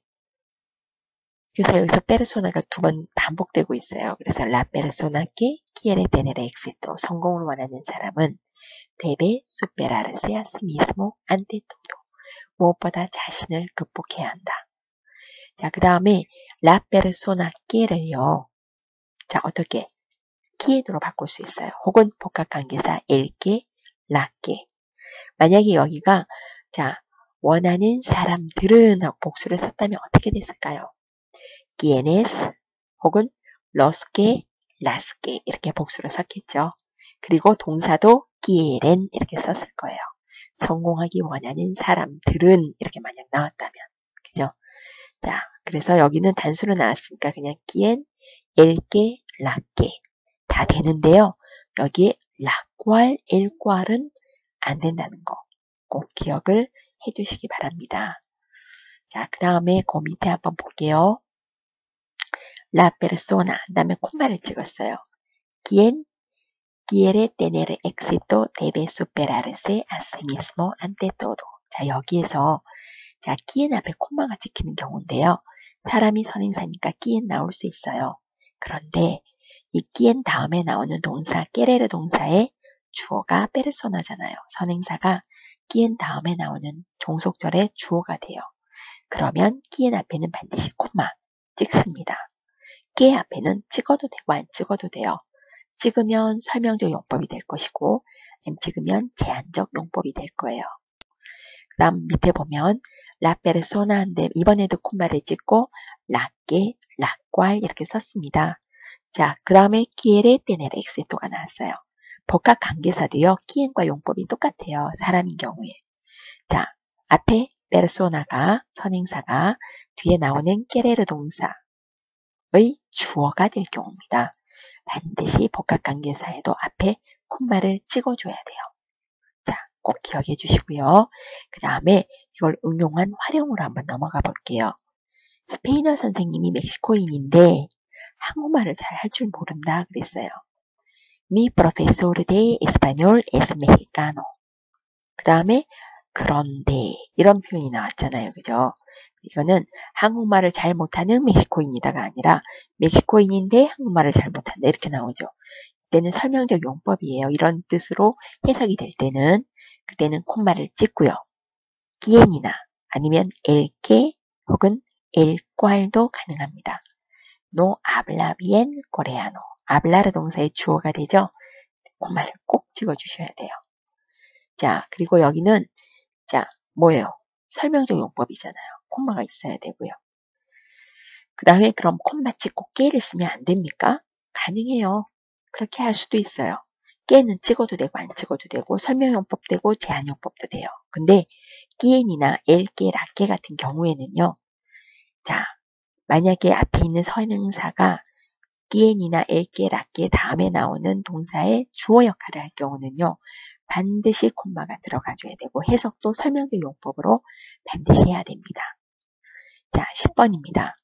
그래서 여기서 페르소나가 두 번 반복되고 있어요. 그래서 la persona que quiere tener éxito 성공을 원하는 사람은 debe superarse a sí mismo ante todo 무엇보다 자신을 극복해야 한다. 자, 그 다음에 la persona que를요. 자, 어떻게 quien으로 바꿀 수 있어요. 혹은 복합관계사 el que, la que. 만약에 여기가 자 원하는 사람들은 하고 복수를 썼다면 어떻게 됐을까요? quienes 혹은 los que, las que 이렇게 복수를 썼겠죠. 그리고 동사도 quieren 이렇게 썼을 거예요. 성공하기 원하는 사람들은 이렇게 만약 나왔다면 그죠? 자, 그래서 여기는 단수로 나왔으니까 그냥 quien, el que, la que 다 되는데요. 여기에 la cual, el cual은 안 된다는 거 꼭 기억을 해주시기 바랍니다. 자, 그 다음에 그 밑에 한번 볼게요. La persona, 그 다음에 콤마를 찍었어요. Quien quiere tener éxito debe superarse a sí mismo ante todo. 자, 여기에서 자, quien 앞에 콤마가 찍히는 경우인데요. 사람이 선행사니까 quien 나올 수 있어요. 그런데 이 quien 다음에 나오는 동사, querer 동사의 주어가 페르소나잖아요. 선행사가 quien 다음에 나오는 종속절의 주어가 돼요. 그러면 quien 앞에는 반드시 콤마 찍습니다. que 앞에는 찍어도 되고 안 찍어도 돼요. 찍으면 설명적 용법이 될 것이고 안 찍으면 제한적 용법이 될 거예요. 그 다음 밑에 보면 la persona인데 이번에도 콤마를 찍고 la que, la cual 이렇게 썼습니다. 자, 그 다음에 quiere tener éxito가 나왔어요. 복합 관계사도요. quien과 용법이 똑같아요. 사람인 경우에. 자, 앞에 persona가 선행사가 뒤에 나오는 querer 동사의 주어가 될 경우입니다. 반드시 복합관계사에도 앞에 콤마를 찍어줘야 돼요. 자, 꼭 기억해 주시고요. 그 다음에 이걸 응용한 활용으로 한번 넘어가 볼게요. 스페인어 선생님이 멕시코인인데 한국말을 잘 할 줄 모른다 그랬어요. Mi profesor de español es mexicano. 그 다음에 그런데 이런 표현이 나왔잖아요. 그죠? 이거는 한국말을 잘 못하는 멕시코인이다가 아니라 멕시코인인데 한국말을 잘 못한다 이렇게 나오죠. 이때는 설명적 용법이에요. 이런 뜻으로 해석이 될 때는 그때는 콤마를 찍고요. quien이나 아니면 el que 혹은 el cual도 가능합니다. No habla bien coreano. hablar 동사의 주어가 되죠. 콤마를 꼭 찍어주셔야 돼요. 자, 그리고 여기는 자, 뭐예요? 설명적 용법이잖아요. 콤마가 있어야 되고요. 그 다음에 그럼 콤마 찍고 깨를 쓰면 안 됩니까? 가능해요. 그렇게 할 수도 있어요. 깨는 찍어도 되고 안 찍어도 되고 설명용법 되고 제한용법도 돼요. 근데 끼엔이나 엘깨, 라깨 같은 경우에는요. 자, 만약에 앞에 있는 선행사가 끼엔이나 엘깨, 라깨 다음에 나오는 동사의 주어 역할을 할 경우는요. 반드시 콤마가 들어가줘야 되고 해석도 설명적 용법으로 반드시 해야 됩니다. 자, 10번입니다.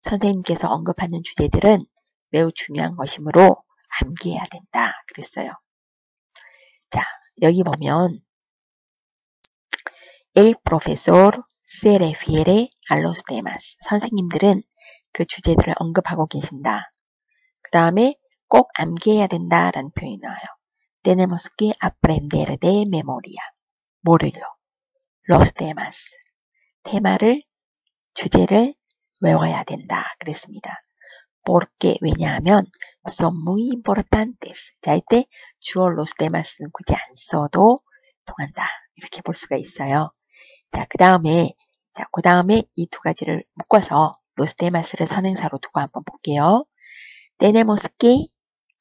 선생님께서 언급하는 주제들은 매우 중요한 것이므로 암기해야 된다 그랬어요. 자, 여기 보면 El profesor se refiere a los temas. 선생님들은 그 주제들을 언급하고 계신다. 그 다음에 꼭 암기해야 된다라는 표현이 나와요. Tenemos que aprender de memoria. 뭐를요? Los temas. 테마를, 주제를 외워야 된다 그랬습니다. porque 왜냐하면 son muy importantes. 자, 이때 주어 los temas는 굳이 안 써도 통한다. 이렇게 볼 수가 있어요. 자, 그 다음에 이 두 가지를 묶어서 los temas를 선행사로 두고 한번 볼게요. Tenemos que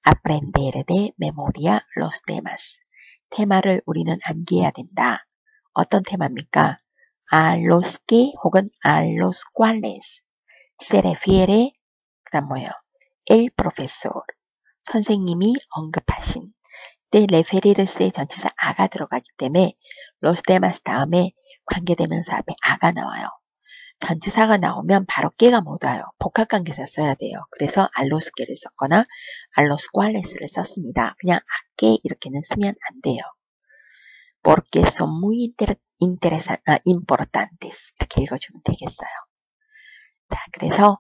aprender de memoria los temas. 테마를 우리는 암기해야 된다. 어떤 테마입니까? A los que 혹은 a los cuales se refiere 그 다음 뭐예요? El profesor. 선생님이 언급하신. 때 레페리르스의 전치사 아가 들어가기 때문에 los temas 다음에 관계대명사 앞에 아가 나와요. 전치사가 나오면 바로 깨가 못 와요. 복합관계사 써야 돼요. 그래서 알로스 깨를 썼거나 알로스 cuales를 썼습니다. 그냥 아깨 이렇게는 쓰면 안 돼요. porque son muy importantes. 이렇게 읽어주면 되겠어요. 자, 그래서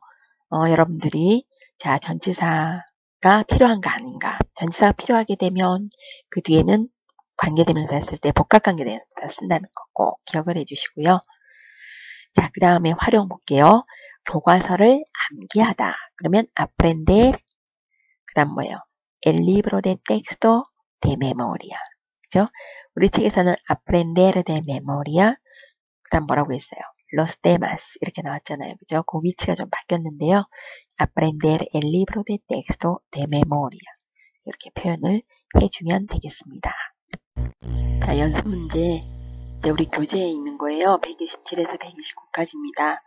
여러분들이 자 전치사가 필요한가 아닌가. 전치사가 필요하게 되면 그 뒤에는 관계대명사 쓸 때 복합관계대명사 쓴다는 거 꼭 기억을 해주시고요. 자, 그 다음에 활용 볼게요. 교과서를 암기하다. 그러면 aprender. 그 다음 뭐예요? El libro de texto de memoria. 그죠? 우리 책에서는 aprender de memoria. 그 다음 뭐라고 했어요? Los temas 이렇게 나왔잖아요. 그죠? 그 위치가 좀 바뀌었는데요. Aprender el libro de texto de memoria. 이렇게 표현을 해주면 되겠습니다. 자, 연습 문제. 이제 우리 교재에 있는 거예요. 127에서 129까지입니다.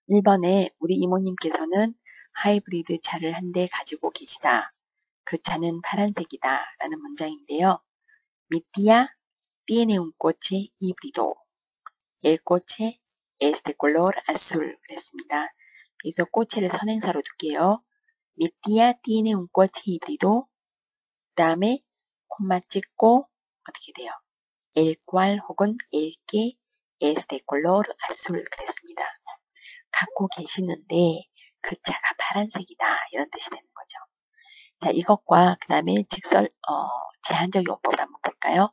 1번에 우리 이모님께서는 하이브리드 차를 한 대 가지고 계시다. 그 차는 파란색이다. 라는 문장인데요. Mi tía tiene un coche híbrido. El coche es de color azul. 그랬습니다. 그래서 coche를 선행사로 둘게요. Mi tía tiene un coche híbrido. 그 다음에 콤마 찍고 어떻게 돼요? El cual 혹은 el que es de color azul. 그랬습니다. 갖고 계시는데 그 차가 파란색이다. 이런 뜻이 되는 거죠. 자, 이것과 그 다음에 제한적 용법을 한번 볼까요?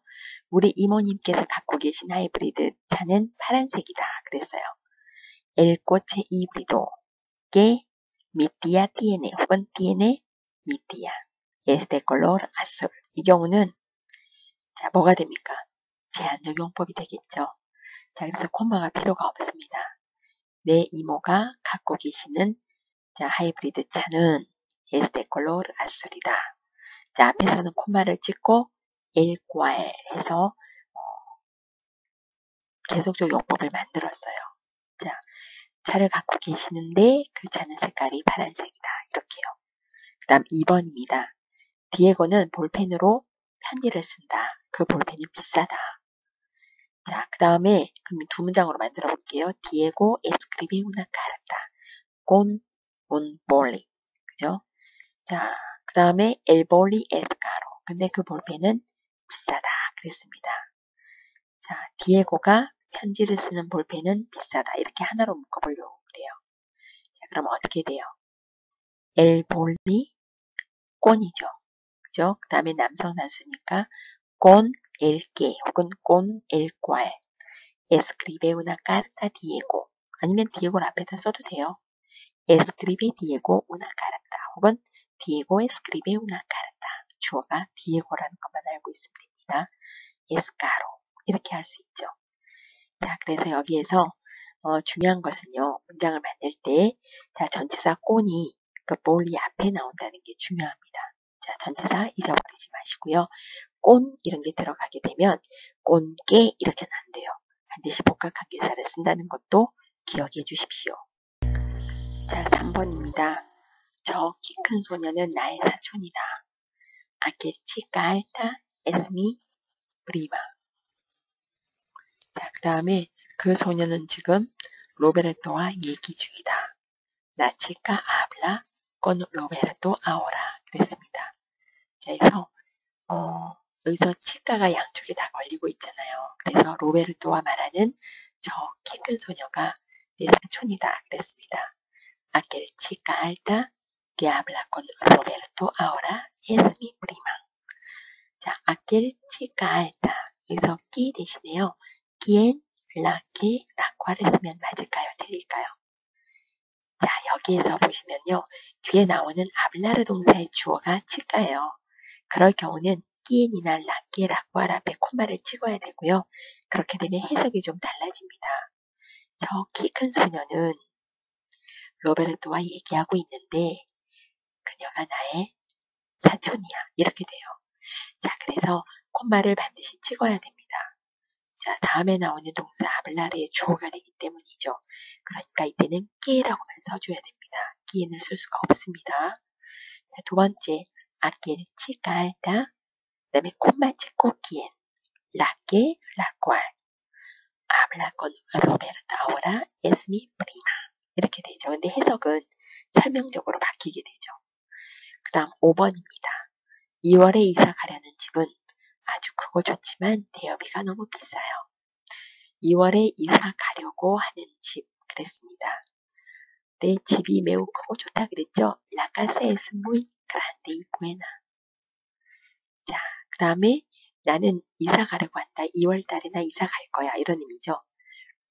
우리 이모님께서 갖고 계신 하이브리드 차는 파란색이다. 그랬어요. El coche híbrido que mi tía tiene 혹은 tiene mi tía es de color azul. 이 경우는 자, 뭐가 됩니까? 제한적 용법이 되겠죠. 자, 그래서 콤마가 필요가 없습니다. 내 이모가 갖고 계시는 자, 하이브리드 차는 es de color azul이다. 자, 앞에서는 콤마를 찍고 el cual 해서 계속적 용법을 만들었어요. 자, 차를 갖고 계시는데 그 차는 색깔이 파란색이다. 이렇게요. 그 다음 2번입니다. 디에고는 볼펜으로 편지를 쓴다. 그 볼펜이 비싸다. 자, 그 다음에 그럼 두 문장으로 만들어 볼게요. 디에고 escribe una carta con un boli. 그죠? 자, 그 다음에 el boli es caro. 근데 그 볼펜은 비싸다. 그랬습니다. 자, 디에고가 편지를 쓰는 볼펜은 비싸다. 이렇게 하나로 묶어보려고 그래요. 자, 그럼 어떻게 돼요? el boli con이죠. 그죠? 그 다음에 남성 단수니까 con el que 혹은 con el cual escribe una carta Diego 아니면 디에고를 앞에다 써도 돼요. escribe Diego una carta 혹은 Diego escribe una carta 주어가 디에고라는 것만 알고 있으면 됩니다. es caro 이렇게 할 수 있죠. 자, 그래서 여기에서 중요한 것은요. 문장을 만들 때 자, 전치사 con이 그 볼이 앞에 나온다는 게 중요합니다. 자, 전치사 잊어버리지 마시고요. 꼰 이런 게 들어가게 되면 꼰게 이렇게는 안 돼요. 반드시 복합관계사를 쓴다는 것도 기억해 주십시오. 자, 3번입니다. 저 키 큰 소녀는 나의 사촌이다. Aquel chica alta es mi prima. 자, 그 다음에 그 소녀는 지금 로베르토와 얘기 중이다. La chica habla con Roberto ahora. 그랬습니다. 자, 그래서 여기서 치과가 양쪽에 다 걸리고 있잖아요. 그래서 로베르토와 말하는 저 키 큰 소녀가 내 사촌이다. 그랬습니다. Aquel chica alta que habla con Roberto ahora es mi prima. 자, aquel chica alta. 여기서 끼 대신에요. quien, la que, la cual을 쓰면 맞을까요? 틀릴까요? 자, 여기에서 보시면요. 뒤에 나오는 hablar 동사의 주어가 치과예요. 그럴 경우는 끼엔이나 라끼, 라꾸알 앞에 콤마를 찍어야 되고요. 그렇게 되면 해석이 좀 달라집니다. 저 키 큰 소녀는 로베르토와 얘기하고 있는데 그녀가 나의 사촌이야. 이렇게 돼요. 자, 그래서 콤마를 반드시 찍어야 됩니다. 자, 다음에 나오는 동사 아블라르의 주어가 되기 때문이죠. 그러니까 이때는 끼라고만 써줘야 됩니다. 끼엔을 쓸 수가 없습니다. 자, 두 번째, aquel chica alta 그 다음에 콤마 찍고 quien, la que, la cual habla con Roberto ahora es mi prima. 이렇게 되죠. 근데 해석은 설명적으로 바뀌게 되죠. 그 다음 5번입니다. 2월에 이사 가려는 집은 아주 크고 좋지만 대여비가 너무 비싸요. 2월에 이사 가려고 하는 집 그랬습니다. 내 집이 매우 크고 좋다 그랬죠. La casa es muy grande y buena. 자, 그 다음에 나는 이사 가려고 한다. 2월 달에나 이사 갈 거야. 이런 의미죠.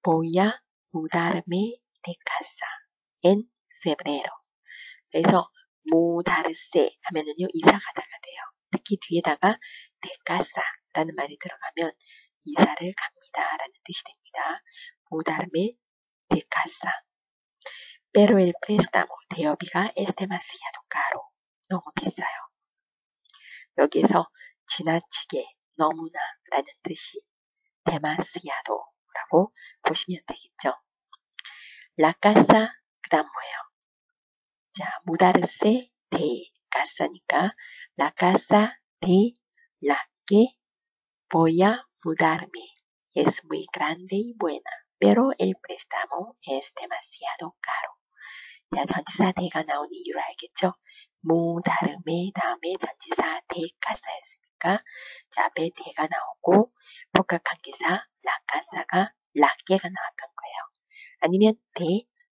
Voy a mudarme de casa en febrero. 그래서 mudarse 하면은요. 이사 가다가 돼요. 특히 뒤에다가 de casa라는 말이 들어가면 이사를 갑니다. 라는 뜻이 됩니다. mudarme de casa. Pero el préstamo 대여비가 es demasiado caro. 너무 비싸요. 여기에서 지나치게 너무나 라는 뜻이 demasiado라고 보시면 되겠죠. La casa 그 다음 뭐예요? 자, mudarse de casa니까 la casa de la que voy a mudarme es muy grande y buena. pero el préstamo es demasiado caro. 자, 전치사 대가 나온 이유를 알겠죠? 뭐 다음에 전치사 대가 쌓였으니까 자, 앞에 대가 나오고 복합관계사 라가사가 라게가 나왔던 거예요. 아니면 대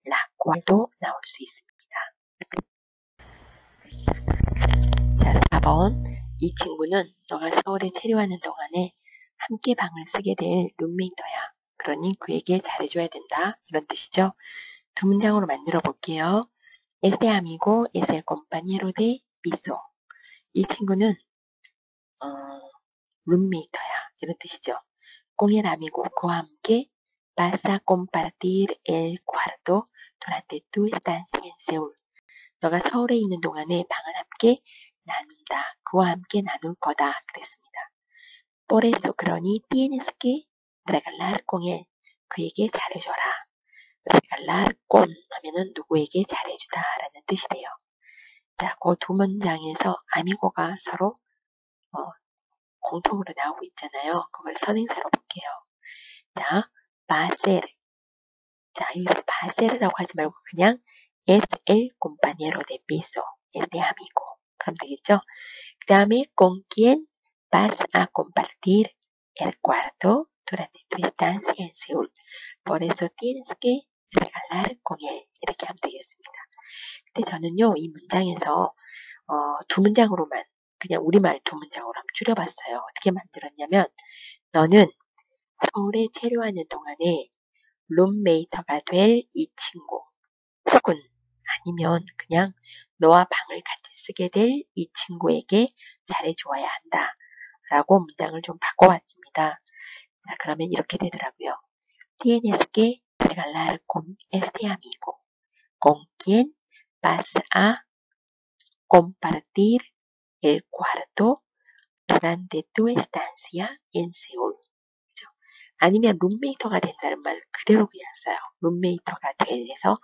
라꼴도 나올 수 있습니다. 자, 4번. 이 친구는 너가 서울에 체류하는 동안에 함께 방을 쓰게 될 룸메이터야. 그러니 그에게 잘해줘야 된다. 이런 뜻이죠. 두 문장으로 만들어 볼게요. Este amigo es el compañero de piso. 이 친구는 룸메이터야. 이런 뜻이죠. Con el amigo, 그와 함께 vas a compartir el cuarto durante tu estancia en Seúl. 너가 서울에 있는 동안에 방을 함께 나눈다. 그와 함께 나눌 거다. 그랬습니다. Por eso, 그러니 tienes que regalar con él. 그에게 잘해줘라. regalar con 하면은 누구에게 잘해주다 라는 뜻이 돼요. 자, 그 두 문장에서 아미고가 서로 공통으로 나오고 있잖아요. 그걸 선행사로 볼게요. 자, 바셀. 자, 여기서 바셀이라고 하지 말고 그냥 es el compañero de piso, es de amigo. 그럼 되겠죠? 그 다음에 con quien vas a compartir el cuarto durante tu estancia en Seúl. Por eso tienes que regalar con él. 이렇게 하면 되겠습니다. 근데 저는요, 이 문장에서 두 문장으로만 그냥 우리말 두 문장으로 한번 줄여봤어요. 어떻게 만들었냐면 너는 서울에 체류하는 동안에 룸메이터가 될 이 친구 혹은 아니면 그냥 너와 방을 같이 쓰게 될 이 친구에게 잘해주어야 한다. 라고 문장을 좀 바꿔봤습니다. 자, 그러면 이렇게 되더라고요. Tienes que regalar con este amigo con quien vas a compartir el cuarto durante tu estancia en Seúl. 그렇죠? 아니면 룸메이터가 된다는 말 그대로 그냥 써요. 룸메이터가 될래서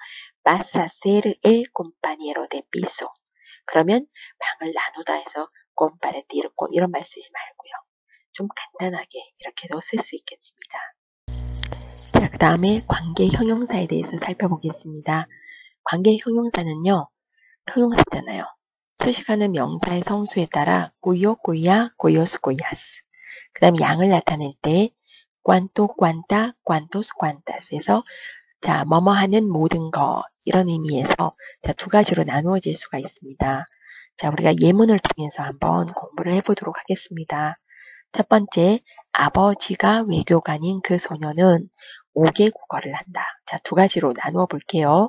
vas a ser el compañero de piso. 그러면 방을 나누다 해서 compartir con 이런 말 쓰지 말고요. 좀 간단하게 이렇게도 쓸 수 있겠습니다. 자, 그 다음에 관계 형용사에 대해서 살펴보겠습니다. 관계 형용사는요, 형용사잖아요. 수식하는 명사의 성수에 따라 꾸요, 꾸야, 꾸요스, 꾸야스. 그 다음에 양을 나타낼 때 cuánto, cuánta, cuántos, cuántas에서 자, 뭐뭐 하는 모든 것 이런 의미에서 자, 두 가지로 나누어질 수가 있습니다. 자, 우리가 예문을 통해서 한번 공부를 해보도록 하겠습니다. 첫 번째, 아버지가 외교관인 그 소녀는 5개 국어를 한다. 자, 두 가지로 나누어 볼게요.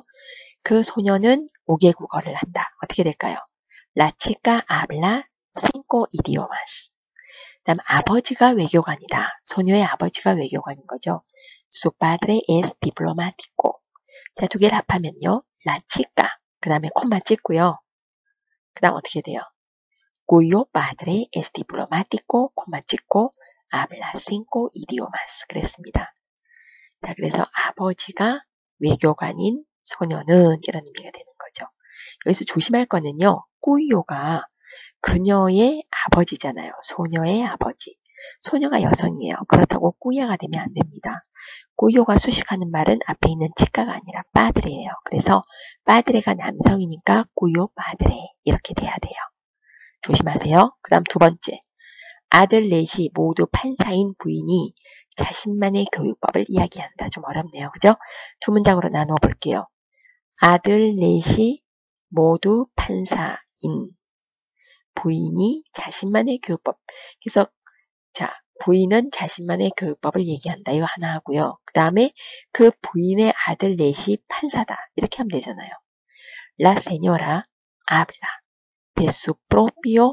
그 소녀는 5개 국어를 한다. 어떻게 될까요? La chica habla 5 idiomas. 그다음 아버지가 외교관이다. 소녀의 아버지가 외교관인 거죠. Su padre es diplomático. 자, 두 개를 합하면요. La chica. 그 다음에 콤마 찍고요. 그 다음 어떻게 돼요? Cuyo padre es diplomático, 콤마 찍고 habla 5 idiomas. 그랬습니다. 자, 그래서 아버지가 외교관인 소녀는 이런 의미가 되는 거죠. 여기서 조심할 거는요. 꾸요가 그녀의 아버지잖아요. 소녀의 아버지. 소녀가 여성이에요. 그렇다고 꾸야가 되면 안 됩니다. 꾸요가 수식하는 말은 앞에 있는 치카가 아니라 빠드레예요. 그래서 빠드레가 남성이니까 꾸요 빠드레 이렇게 돼야 돼요. 조심하세요. 그 다음 두 번째. 아들 넷이 모두 판사인 부인이 자신만의 교육법을 이야기한다. 좀 어렵네요. 그죠? 두 문장으로 나누어 볼게요. 아들 넷이 모두 판사인 부인이 자신만의 교육법. 그래서 자, 부인은 자신만의 교육법을 얘기한다. 이거 하나 하고요. 그 다음에 그 부인의 아들 넷이 판사다. 이렇게 하면 되잖아요. La señora habla de su propio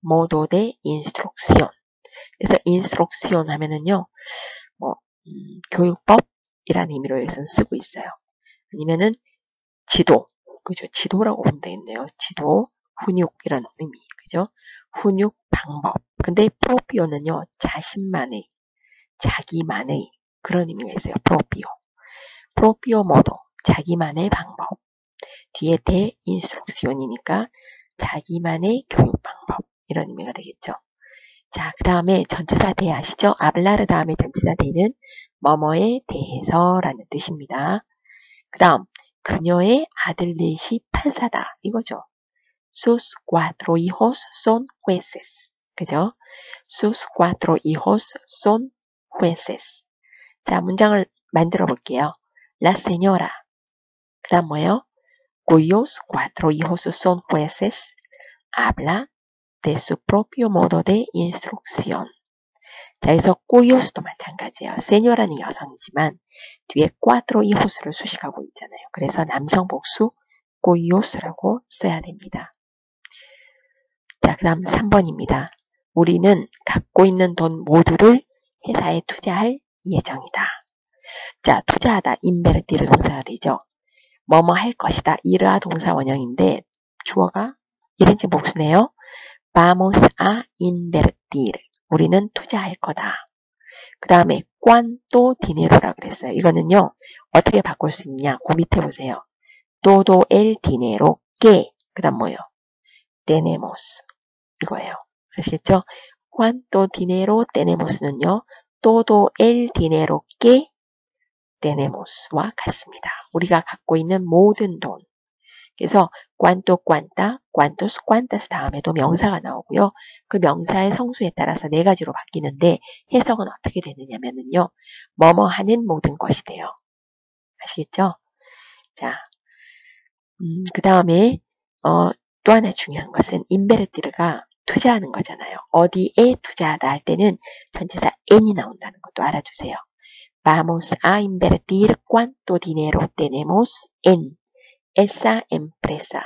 modo de instrucción. 그래서 instrucción 하면은요, 교육법이라는 의미로 여기서는 쓰고 있어요. 아니면은 지도, 그죠? 지도라고 보면 되겠네요. 지도, 훈육 이런 의미, 그죠? 훈육 방법. 근데 프로피오는요, 자신만의, 자기만의 그런 의미가 있어요. 프로피오 모도, 자기만의 방법. 뒤에 대 인스트럭션이니까 자기만의 교육 방법 이런 의미가 되겠죠. 자, 그 다음에 전치사 대 아시죠? 아블라르 다음에 전치사 대는 뭐뭐에 대해서 라는 뜻입니다. 그 다음 그녀의 아들 넷이 판사다 이거죠. Sus cuatro hijos son jueces. 그죠? Sus cuatro hijos son jueces. 자, 문장을 만들어 볼게요. La señora. 그 다음 뭐예요? Cuyos cuatro hijos son jueces. Habla de su propio modo de instrucción. 자, 여기서 cuyos도 마찬가지예요. seño라는 여성이지만 뒤에 cuatro hijos를 수식하고 있잖아요. 그래서 남성 복수 cuyos라고 써야 됩니다. 자, 그 다음 3번입니다. 우리는 갖고 있는 돈 모두를 회사에 투자할 예정이다. 자, 투자하다, invertir 동사가 되죠. 뭐뭐 할 것이다, 이르아 동사 원형인데 주어가 1인칭 복수네요. Vamos a invertir. 우리는 투자할 거다. 그 다음에 cuánto dinero라고 그랬어요. 이거는요, 어떻게 바꿀 수 있냐? 그 밑에 보세요. todo el dinero que, 그 다음 뭐예요? tenemos. 이거예요. 아시겠죠? cuánto dinero tenemos는요, todo el dinero que tenemos와 같습니다. 우리가 갖고 있는 모든 돈. 그래서 cuánto, cuánta, cuántos, cuántas 다음에도 명사가 나오고요. 그 명사의 성수에 따라서 네 가지로 바뀌는데 해석은 어떻게 되느냐면요. 뭐뭐 하는 모든 것이 돼요. 아시겠죠? 자, 그 다음에 또 하나 중요한 것은 인베르티르가 투자하는 거잖아요. 어디에 투자하다 할 때는 전치사 en이 나온다는 것도 알아주세요. Vamos a invertir cuánto dinero tenemos en esa empresa.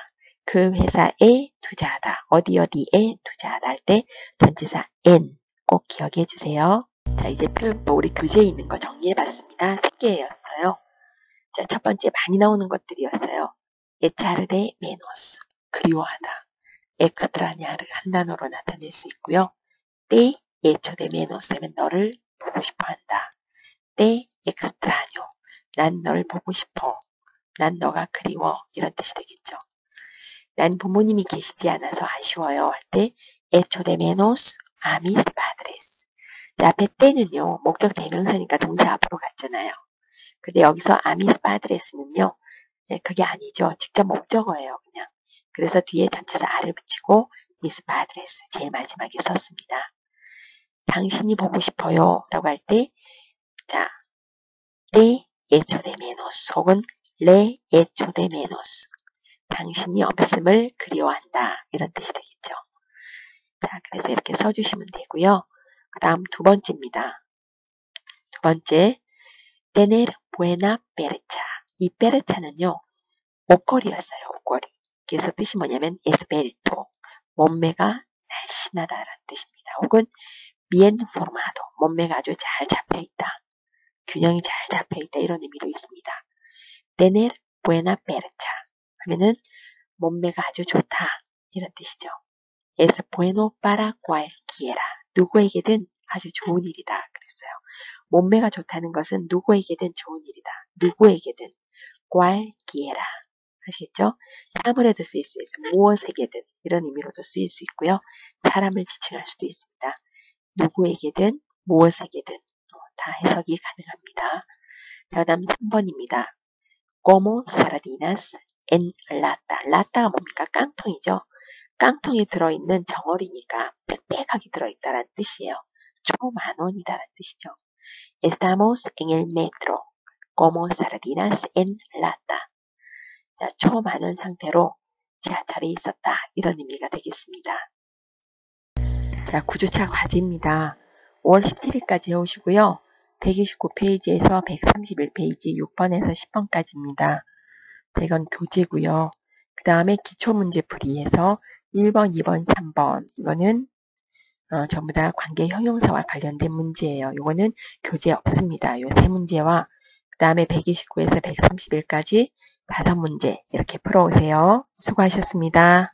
그 회사에 투자하다. 어디에 투자하다 할 때 전치사 en 꼭 기억해 주세요. 자, 이제 표현법 우리 교재에 있는 거 정리해봤습니다. 3개였어요. 자, 첫 번째 많이 나오는 것들이었어요. echar de menos. 그리워하다. extrañar 한 단어로 나타낼 수 있고요. te echo de menos 하면 너를 보고 싶어 한다. te extraño. 난 널 보고 싶어. 난 너가 그리워. 이런 뜻이 되겠죠. 난 부모님이 계시지 않아서 아쉬워요. 할 때 echo de menos a mis padres. 자, 앞에 때는요. 목적 대명사니까 동사 앞으로 갔잖아요. 근데 여기서 a mis padres는요. 그게 아니죠. 직접 목적어예요. 그냥. 그래서 뒤에 전치사 a를 붙이고 mis padres 제일 마지막에 썼습니다. 당신이 보고 싶어요. 라고 할 때 자, te echo de menos 혹은 le echo de menos. 당신이 없음을 그리워한다. 이런 뜻이 되겠죠. 자, 그래서 이렇게 써주시면 되고요. 그 다음 두 번째입니다. 두 번째, tener buena percha. 이 percha는요, 옷걸이였어요. 옷걸이. 그래서 뜻이 뭐냐면 esbelto, 몸매가 날씬하다라는 뜻입니다. 혹은 bien formado, 몸매가 아주 잘 잡혀있다. 균형이 잘 잡혀있다. 이런 의미도 있습니다. tener buena percha 하면은 몸매가 아주 좋다. 이런 뜻이죠. Es bueno para cualquiera. 누구에게든 아주 좋은 일이다. 그랬어요. 몸매가 좋다는 것은 누구에게든 좋은 일이다. 누구에게든 cualquiera. 아시겠죠? 사물에도 쓰일 수 있어요. 무엇에게든 이런 의미로도 쓰일 수 있고요. 사람을 지칭할 수도 있습니다. 누구에게든 무엇에게든 다 해석이 가능합니다. 자, 그 다음 3번입니다. como sardinas en lata. lata가 뭡니까? 깡통이죠. 깡통에 들어있는 정어리니까 빽빽하게 들어있다라는 뜻이에요. 초만원이다라는 뜻이죠. Estamos en el metro como sardinas en lata. 자, 초만원 상태로 지하철에 있었다. 이런 의미가 되겠습니다. 자, 9주차 과제입니다. 5월 17일까지 해오시고요. 129페이지에서 131페이지 6번에서 10번까지입니다. 이건 교재고요. 그 다음에 기초문제풀이에서 1번, 2번, 3번 이거는 전부 다 관계 형용사와 관련된 문제예요. 이거는 교재 없습니다. 요 세 문제와 그 다음에 129에서 131까지 5문제 이렇게 풀어오세요. 수고하셨습니다.